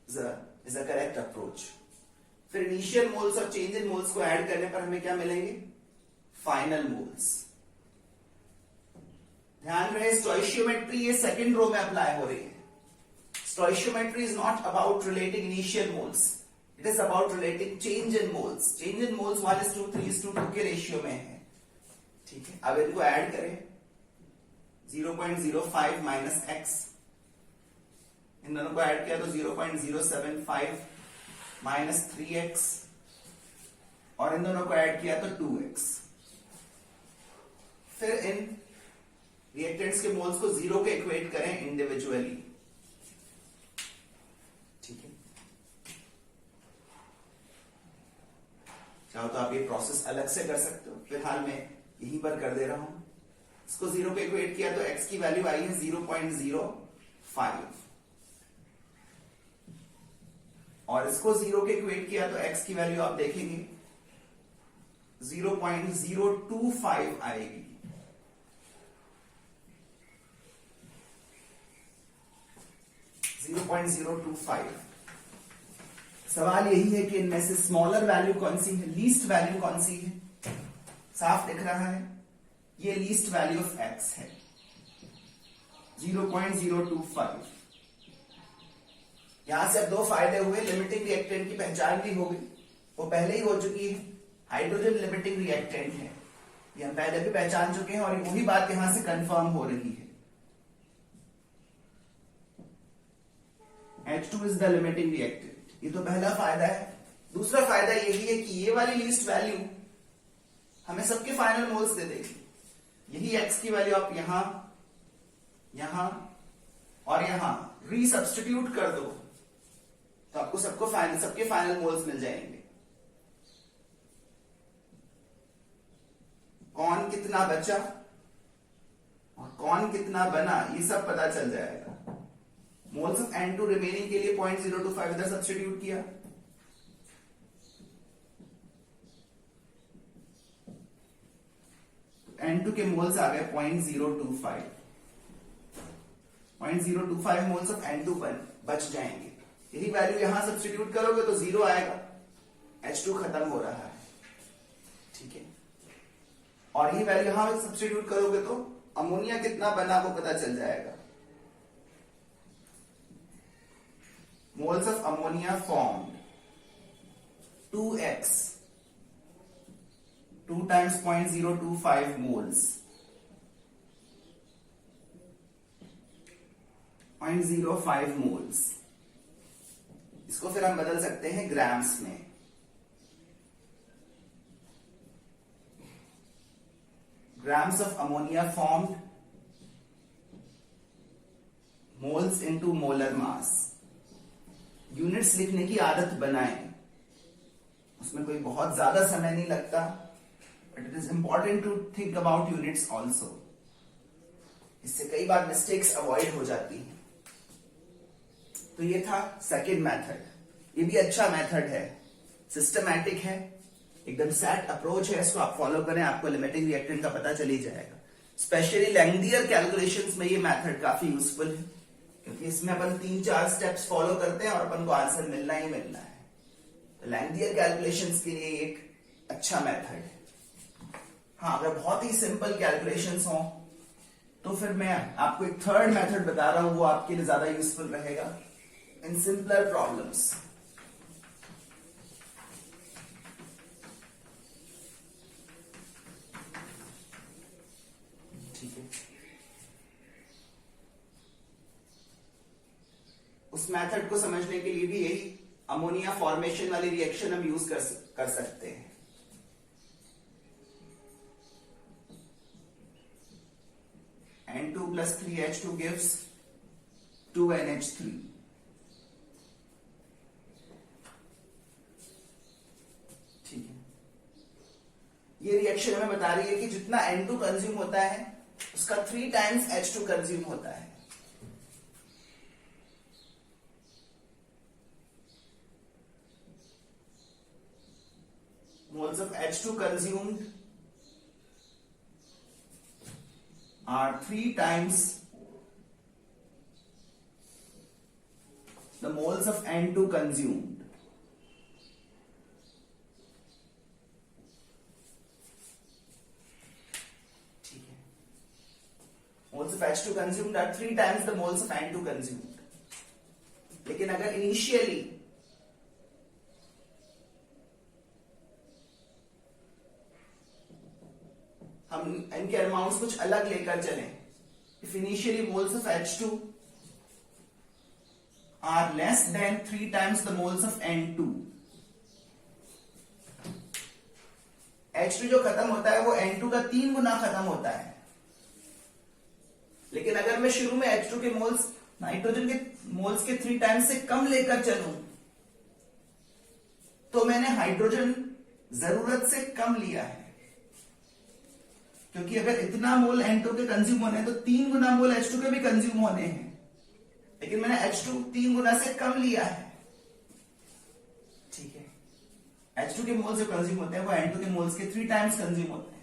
is a correct approach. फिर इनिशियल मोल्स और चेंज इन मोल्स को ऐड करने पर हमें क्या मिलेंगे? Final moles. ध्यान रहे, स्टोइशियोमेट्री ये सेकंड रो में अप्लाई हो रही है। Stoichiometry is not about relating initial moles, it is about relating change in moles. Change in moles 1:2, 3:2 के रेशियो में है। ठीक है, अब इनको ऐड करें, 0.05 -x, इन दोनों को ऐड किया तो 0.075 -3x, और इन दोनों को ऐड किया तो 2x। फिर इन रिएक्टेंट्स के मोल्स को 0 के इक्वेट करें इंडिविजुअली। ठीक है, चाहो तो आप ये प्रोसेस अलग से कर सकते हो, फिलहाल मैं यहीं पर कर दे रहा हूं। इसको 0 पे इक्वेट किया तो x की वैल्यू आई है 0.05, और इसको 0 के इक्वेट किया तो x की वैल्यू आप देखेंगे 0.025 आएगी। सवाल यही है कि इनमें से स्मॉलर वैल्यू कौन सी है, लीस्ट वैल्यू कौन सी है? साफ दिख रहा है, ये लीस्ट वैल्यू ऑफ x है, 0.025। यहां से अब दो फायदे हुए, लिमिटिंग रिएक्टेंट की पहचान भी हो गई, वो पहले ही हो चुकी है, हाइड्रोजन लिमिटिंग रिएक्टेंट है, ये हम पहले भी पहचान चुके हैं, और वही बात यहां से कंफर्म हो रही है। H2 is the limiting reactant, ये तो पहला फायदा है। दूसरा फायदा यही है कि ये वाली लीस्ट वैल्यू हमें सबके फाइनल मोल्स दे देगी। यही x की वैल्यू आप यहां, यहां और यहां रीसब्स्टिट्यूट कर दो तो आपको सबके फाइनल मोल्स मिल जाएंगे। कौन कितना बचा और कौन कितना बना ये सब पता चल जाएगा। मोल्स ऑफ N2 रिमेनिंग के लिए 0.025 इधर सब्स्टिट्यूट किया, N2 के मोल्स आ गए 0.025। 0.025 मोल्स ऑफ N2 बच जाएंगे। यही वैल्यू यहां सब्स्टिट्यूट करोगे तो 0 आएगा, H2 खत्म हो रहा है। ठीक है, और ये वैल्यू यहां सब्स्टिट्यूट करोगे तो अमोनिया कितना बना वो पता चल जाएगा। Moles of ammonia formed 2x, 2 times 0.025 moles, 0.05 moles। इसको फिर हम बदल सकते हैं ग्राम्स में। Grams of ammonia formed, moles into molar mass. Units लिखने की आदत बनाएं, उसमें कोई बहुत ज्यादा समय नहीं लगता, but it is important to think about units also. इससे कई बार मिस्टेक्स अवॉइड हो जाती हैं। तो ये था सेकेंड मेथड, ये भी अच्छा मेथड है, सिस्टमैटिक है, एकदम सेट अप्रोच है, इसको आप फॉलो करें, आपको लिमिटिंग रिएक्टेंट का पता चल ही जाएगा। स्पेशली लेंग्थियर कैलकुलेशंस में ये मेथड काफी यूजफुल है, क्योंकि इसमें अपन 3-4 स्टेप्स फॉलो करते हैं और अपन को आंसर मिलना ही मिलना है। तो लेंग्थियर कैलकुलेशंस के लिए एक अच्छा मेथड है। हाँ, अगर बहुत ही सिंपल कैलकुलेशंस हो तो फिर मैं आपको एक थर्ड मेथड बता रहा हूं, वो आपके लिए ज्यादा यूजफुल रहेगा इन सिंपलर प्रॉब्लम्स। ठीक है, उस मेथड को समझने के लिए भी यही अमोनिया फॉर्मेशन वाली रिएक्शन हम यूज कर सकते हैं। N2 plus 3H2 gives 2NH3. ठीक है, ये रिएक्शन हमें बता रही है कि जितना N2 कंज्यूम होता है उसका 3 टाइम्स H2 कंज्यूम होता है। Moles of H2 consumed are 3 times the moles of N2 consumed. ठीक है, moles of H2 consumed are 3 times the moles of N2 consumed. लेकिन अगर इनिशियली हम इनके अमाउंट्स कुछ अलग लेकर चलें, if initially moles of H2 are less than 3 times the moles of N2, H2 जो खत्म होता है वो N2 का 3 गुना खत्म होता है। लेकिन अगर मैं शुरू में H2 के मोल्स नाइट्रोजन के मोल्स के 3 टाइम्स से कम लेकर चलूं तो मैंने हाइड्रोजन जरूरत से कम लिया है, क्योंकि अगर इतना मोल N2 के कंज्यूम होने हैं तो 3 गुना मोल H2 के भी कंज्यूम होने हैं, लेकिन मैंने H2 3 गुना से कम लिया है। ठीक है, H2 के मोल्स जो कंज्यूम होते हैं वो N2 के मोल्स के 3 टाइम्स कंज्यूम होते हैं।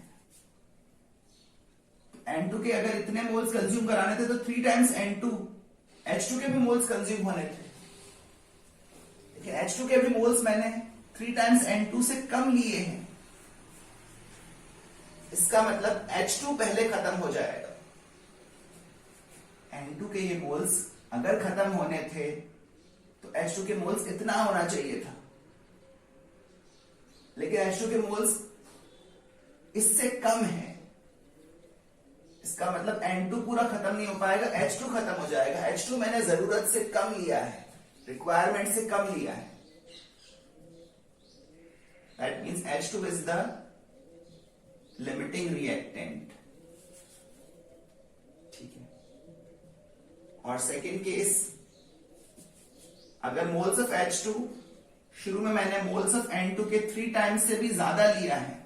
N2 के अगर इतने मोल्स कंज्यूम कराने थे तो 3 टाइम्स N2 H2 के भी मोल्स कंज्यूम होने थे, लेकिन H2 के भी मोल्स मैंने 3 टाइम्स N2 से कम लिए हैं। इसका मतलब H2 पहले खत्म हो जाएगा। N2 के ये मोल्स अगर खत्म होने थे तो H2 के मोल्स इतना होना चाहिए था, लेकिन H2 के मोल्स इससे कम है। इसका मतलब N2 पूरा खत्म नहीं हो पाएगा, H2 खत्म हो जाएगा। H2 मैंने जरूरत से कम लिया है, रिक्वायरमेंट से कम लिया है। That means H2 is the limiting reactant. ठीक है, और सेकेंड केस, अगर मोल्स ऑफ H2 शुरू में मैंने मोल्स ऑफ N2 के 3 टाइम्स से भी ज्यादा लिया है,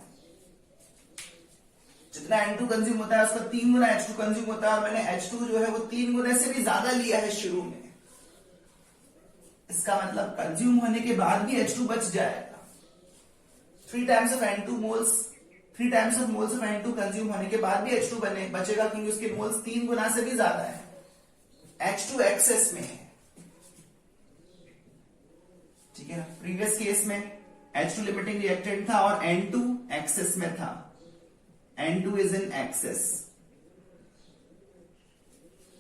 जितना N2 कंज्यूम होता है उसका 3 गुना H2 कंज्यूम होता है, और मैंने H2 जो है वो 3 गुना से भी ज्यादा लिया है शुरू में, इसका मतलब कंज्यूम होने के बाद भी H2 बच जाएगा। 3 times of N2 moles 3 times of moles of N2 consume होने के बाद भी H2 बचेगा, क्योंकि उसके मोल्स 3 गुना से भी ज्यादा है। H2 एक्सेस में है। ठीक है ना, प्रीवियस केस में H2 लिमिटिंग रिएक्टेंट था और N2 एक्सेस में था। N2 is in excess.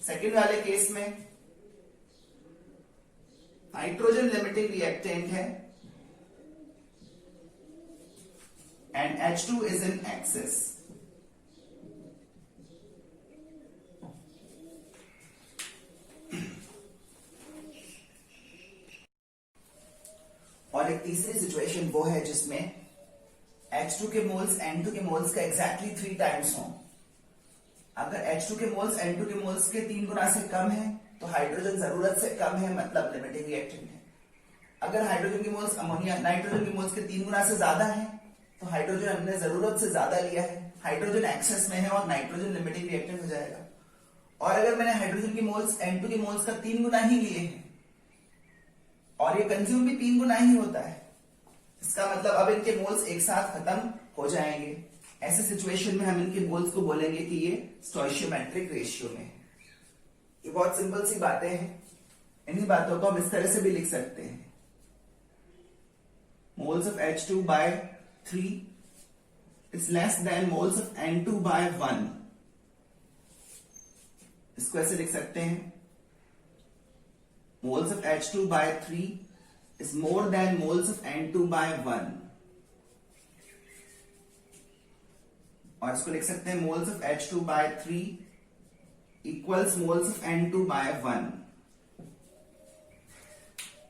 Second वाले केस में नाइट्रोजन लिमिटिंग रिएक्टेंट है and H2 is in excess. और एक तीसरी सिचुएशन वो है जिसमें H2 के मोल्स N2 के मोल्स का एग्जैक्टली 3 टाइम्स हो। अगर H2 के मोल्स N2 के मोल्स के 3 गुना से कम है तो हाइड्रोजन जरूरत से कम है, मतलब लिमिटिंग रिएक्टेंट है। अगर हाइड्रोजन के मोल्स अमोनिया नाइट्रोजन के मोल्स के 3 गुना से ज्यादा है तो हाइड्रोजन हमने जरूरत से ज्यादा लिया है, हाइड्रोजन एक्सेस में है और नाइट्रोजन लिमिटिंग रिएक्टेंट हो जाएगा। और अगर मैंने हाइड्रोजन के मोल्स N2 के मोल्स का 3 गुना ही लिए हैं और ये कंज्यूम भी 3 गुना ही होता है, इसका मतलब अब इनके मोल्स एक साथ खत्म हो जाएंगे। ऐसे सिचुएशन में हम इनके मोल्स को बोलेंगे कि ये स्टोइशियोमेट्रिक रेशियो में है। ये बहुत सिंपल सी बातें हैं, इन्हीं बातों को हम इस तरह से भी लिख सकते हैं। Moles of H2 by 3 is less than moles of N2 by 1. इसको ऐसे लिख सकते हैं, moles of H2 by 3 is more than moles of N2 by 1. और इसको लिख सकते हैं moles of H2 by 3 equals moles of N2 by 1.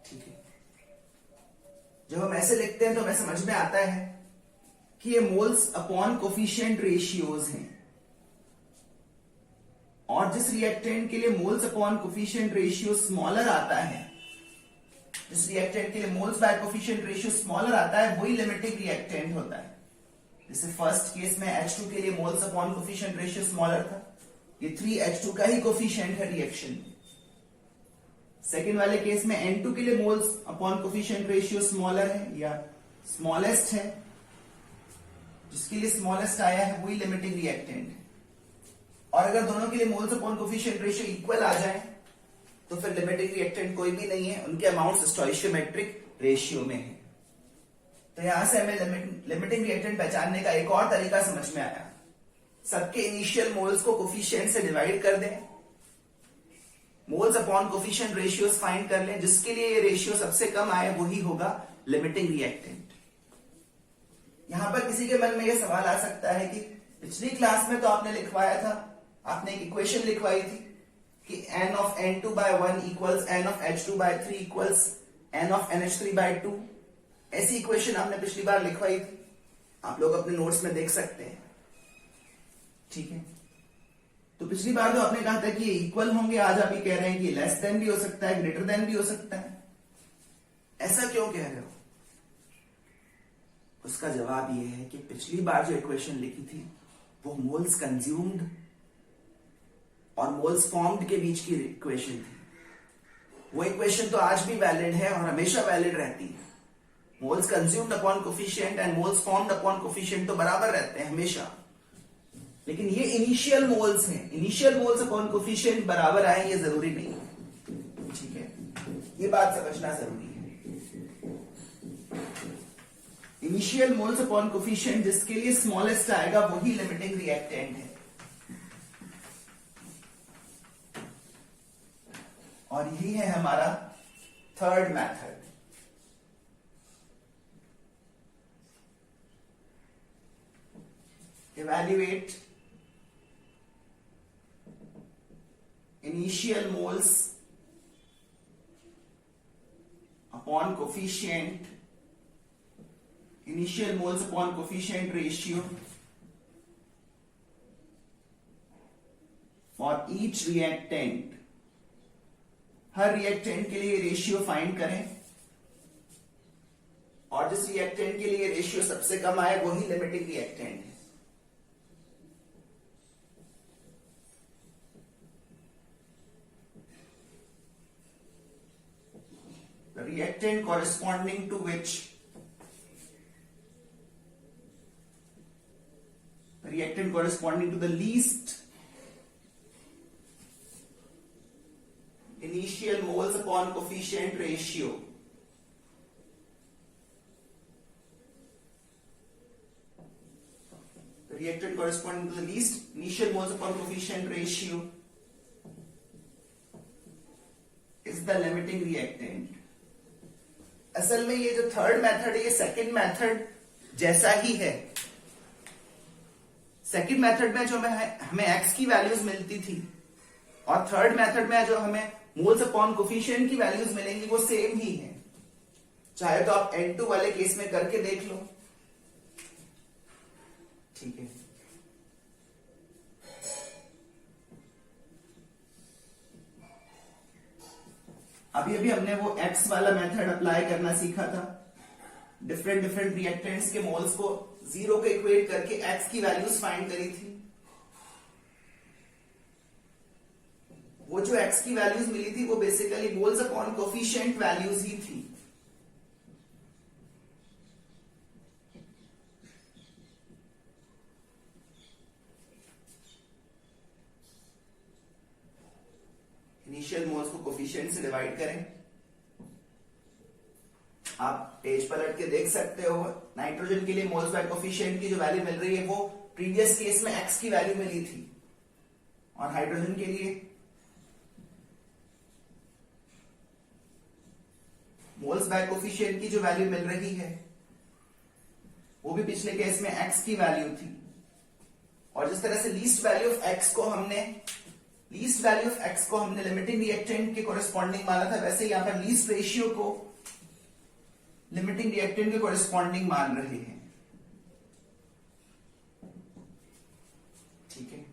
ठीक है, जब हम ऐसे लिखते हैं तो हमें समझ में आता है कि ये मोल्स अपॉन कोफिशिएंट रेशियोज हैं, और जिस रिएक्टेंट के लिए moles upon coefficient ratio smaller आता है, जिस रिएक्टेंट के लिए moles bye coefficient ratio smaller आता है, वही लिमिटिंग रिएक्टेंट होता है. जैसे फर्स्ट केस में H2 के लिए moles upon coefficient ratio smaller था, ये 3H2 का ही कोफिशिएंट है रिएक्शन में. सेकेंड वाले केस में N2 के लिए moles upon coefficient ratio smaller है या स्मॉलेस्ट है, जिसके लिए स्मॉलेस्ट आया है वही लिमिटिंग रिएक्टेंट है. और अगर दोनों के लिए moles upon coefficient ratio equal आ जाए तो फिर लिमिटिंग रिएक्टेंट कोई भी नहीं है, उनके अमाउंट्स स्टोइशियोमेट्रिक रेशियो में है. तो यहां से हमें लिमिटिंग रिएक्टेंट पहचानने का एक और तरीका समझ में आया. सबके इनिशियल मोल्स को कोफिशिएंट से डिवाइड कर दें, moles upon coefficient ratios find कर लें, जिसके लिए ये रेशियो सबसे कम आए वही होगा लिमिटिंग रिएक्टेंट. यहां पर किसी के मन में यह सवाल आ सकता है कि पिछली क्लास में तो आपने लिखवाया था, आपने एक इक्वेशन लिखवाई थी कि n of N2 by 1 equals n of H2 by 3 equals n of NH3 by 2. ऐसी इक्वेशन आपने पिछली बार लिखवाई थी, आप लोग अपने नोट्स में देख सकते हैं. ठीक है, तो पिछली बार तो आपने कहा था कि ये इक्वल होंगे, आज आप ये कह रहे हैं कि लेस देन भी हो सकता है, ग्रेटर देन भी हो सकता है. ऐसा क्यों कह रहे हो? उसका जवाब ये है कि पिछली बार जो इक्वेशन लिखी थी वो मोल्स कंज्यूम्ड और मोल्स फॉर्म्ड के बीच की इक्वेशन थी. वो इक्वेशन तो आज भी वैलिड है और हमेशा वैलिड रहती है. Moles consumed upon coefficient and moles formed upon coefficient तो बराबर रहते हैं हमेशा, लेकिन ये इनिशियल मोल्स हैं. इनिशियल मोल्स अपॉन कोफिशिएंट बराबर आए ये जरूरी नहीं है. ठीक है, ये बात समझना जरूरी है. इनिशियल मोल्स अपॉन कोफिशिएंट जिसके लिए स्मॉलेस्ट आएगा वही लिमिटिंग रिएक्टेंट है. और यही है हमारा third method. Evaluate initial moles upon coefficient, initial moles upon coefficient ratio for each reactant. Her reactant के लिए रेशियो फाइंड करें, और जिस रिएक्टेंट के लिए रेशियो सबसे कम आए वही लिमिटिंग रिएक्टेंट है. The reactant corresponding to which the least initial moles upon coefficient ratio the reactant corresponding to the least initial moles upon coefficient ratio is the limiting reactant. असल में ये जो थर्ड मेथड है ये सेकंड मेथड जैसा ही है. सेकंड मेथड में जो हमें एक्स की वैल्यूज मिलती थी और थर्ड मेथड में जो हमें मोल्स अपॉन कोफिशिएंट की वैल्यूज मिलेंगी वो सेम ही है. चाहे तो आप N2 वाले केस में करके देख लो. ठीक है, अभी हमने वो X वाला मेथड अप्लाई करना सीखा था. डिफरेंट रिएक्टेंट्स के मोल्स को जीरो के इक्वेट करके X की वैल्यूज फाइंड करी थी. वो जो X की वैल्यूज मिली थी वो basically moles upon coefficient values ही थी. इनिशियल मोल्स को कोफिशिएंट से डिवाइड करें. आप पेज पलट के देख सकते हो। नाइट्रोजन के लिए मोल्स बाय कोफिशिएंट की जो वैल्यू मिल रही है वो प्रीवियस केस में x की वैल्यू मिली थी, और हाइड्रोजन के लिए मोल्स बाय कोफिशिएंट की जो वैल्यू मिल रही है वो भी पिछले केस में x की वैल्यू थी। और जिस तरह से लीस्ट वैल्यू ऑफ x को हमने लिमिटिंग रिएक्टेंट के कोरिस्पॉन्डिंग माना था, वैसे यहां पर लीस्ट रेशियो को लिमिटिंग रिएक्टेंट के कोरिस्पॉन्डिंग मान रहे हैं। ठीक है,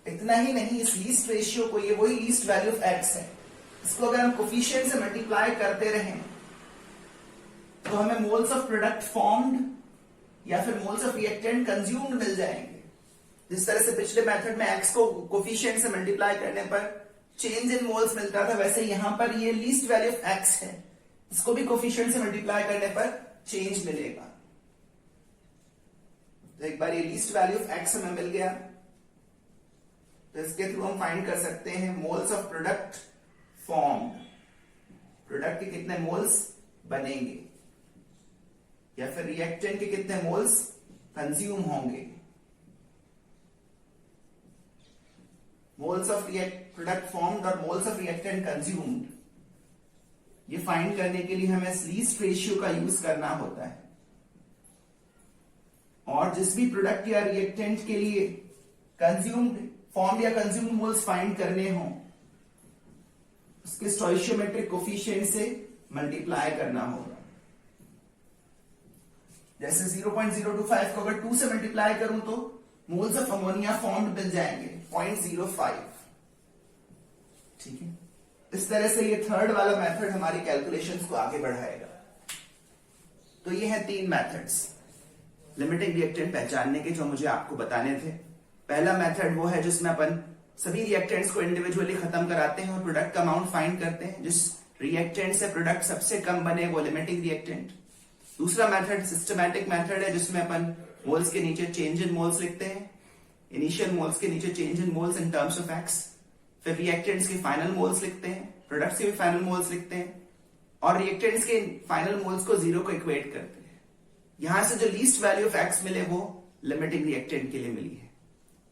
इतना ही नहीं, इस लीस्ट रेशियो को, ये वही लीस्ट वैल्यू ऑफ x है, इसको अगर हम कोफिशिएंट से मल्टीप्लाई करते रहें तो हमें मोल्स ऑफ प्रोडक्ट फॉर्म्ड या फिर मोल्स ऑफ रिएक्टेंट कंज्यूम्ड मिल जाएंगे। जिस तरह से पिछले मेथड में x को कोफिशिएंट से मल्टीप्लाई करने पर चेंज इन मोल्स मिलता था, वैसे यहां पर ये लीस्ट वैल्यू ऑफ x है, इसको भी कोफिशिएंट से मल्टीप्लाई करने पर चेंज मिलेगा। तो एक बार ये लीस्ट वैल्यू ऑफ x हमें मिल गया, तो इसके थ्रू हम फाइंड कर सकते हैं moles of product formed, product के कितने मोल्स बनेंगे या फिर रिएक्टेंट के कितने मोल्स कंज्यूम होंगे। मोल्स ऑफ प्रोडक्ट फॉर्म्ड और मोल्स ऑफ रिएक्टेंट कंज्यूम्ड, ये फाइंड करने के लिए हमें लीस्ट रेशियो का यूज करना होता है। और जिस भी प्रोडक्ट या रिएक्टेंट के लिए कंज्यूम्ड, फॉर्म्ड या कंज्यूम्ड मोल्स फाइंड करने हो, उसके स्टोइशियोमेट्रिक कोफिशिएंट से मल्टीप्लाई करना होगा। जैसे 0.025 को अगर 2 से मल्टीप्लाई करूं तो मोल्स ऑफ अमोनिया फॉर्म्ड मिल जाएंगे 0.05। ठीक है, इस तरह से ये थर्ड वाला मेथड हमारी कैलकुलेशंस को आगे बढ़ाएगा। तो ये है 3 मेथड्स लिमिटिंग रिएक्टेंट पहचानने के जो मुझे आपको बताने थे। पहला मेथड वो है जिसमें अपन सभी रिएक्टेंट्स को इंडिविजुअली खत्म कराते हैं और प्रोडक्ट का अमाउंट फाइंड करते हैं। जिस रिएक्टेंट से प्रोडक्ट सबसे कम बने वो लिमिटिंग रिएक्टेंट। दूसरा मेथड सिस्टमैटिक मेथड है जिसमें अपन मोल्स के नीचे चेंज इन मोल्स लिखते हैं, इनिशियल मोल्स के नीचे change in moles in terms of x, फिर रिएक्टेंट्स के फाइनल मोल्स लिखते हैं, प्रोडक्ट्स के भी फाइनल मोल्स लिखते हैं और रिएक्टेंट्स के फाइनल मोल्स को 0 को इक्वेट करते हैं। यहां से जो लीस्ट वैल्यू ऑफ x मिले वो लिमिटिंग रिएक्टेंट के लिए मिली है।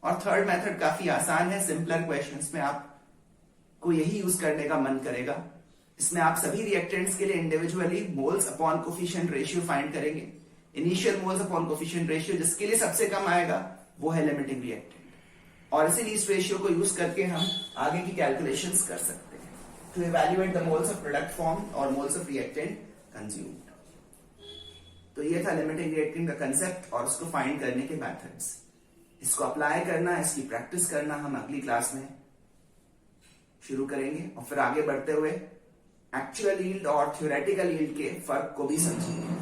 और थर्ड मेथड काफी आसान है, सिंपलर क्वेश्चंस में आपको यही यूज करने का मन करेगा। इसमें आप सभी रिएक्टेंट्स के लिए individually moles upon coefficient ratio find करेंगे। Initial moles upon coefficient ratio जिसके लिए सबसे कम आएगा वो है लिमिटिंग रिएक्टेंट, और इसी लीस्ट रेशियो को यूज करके हम आगे की कैलकुलेशंस कर सकते हैं to evaluate the moles of product form और मोल्स ऑफ रिएक्टेंट कंज्यूम्ड। तो ये था लिमिटिंग रिएक्टेंट का कंसेप्ट और उसको फाइंड करने के मेथड्स। इसको अप्लाई करना, इसकी प्रैक्टिस करना हम अगली क्लास में शुरू करेंगे और फिर आगे बढ़ते हुए एक्चुअल यील्ड और थ्योरेटिकल यील्ड के फर्क को भी समझेंगे।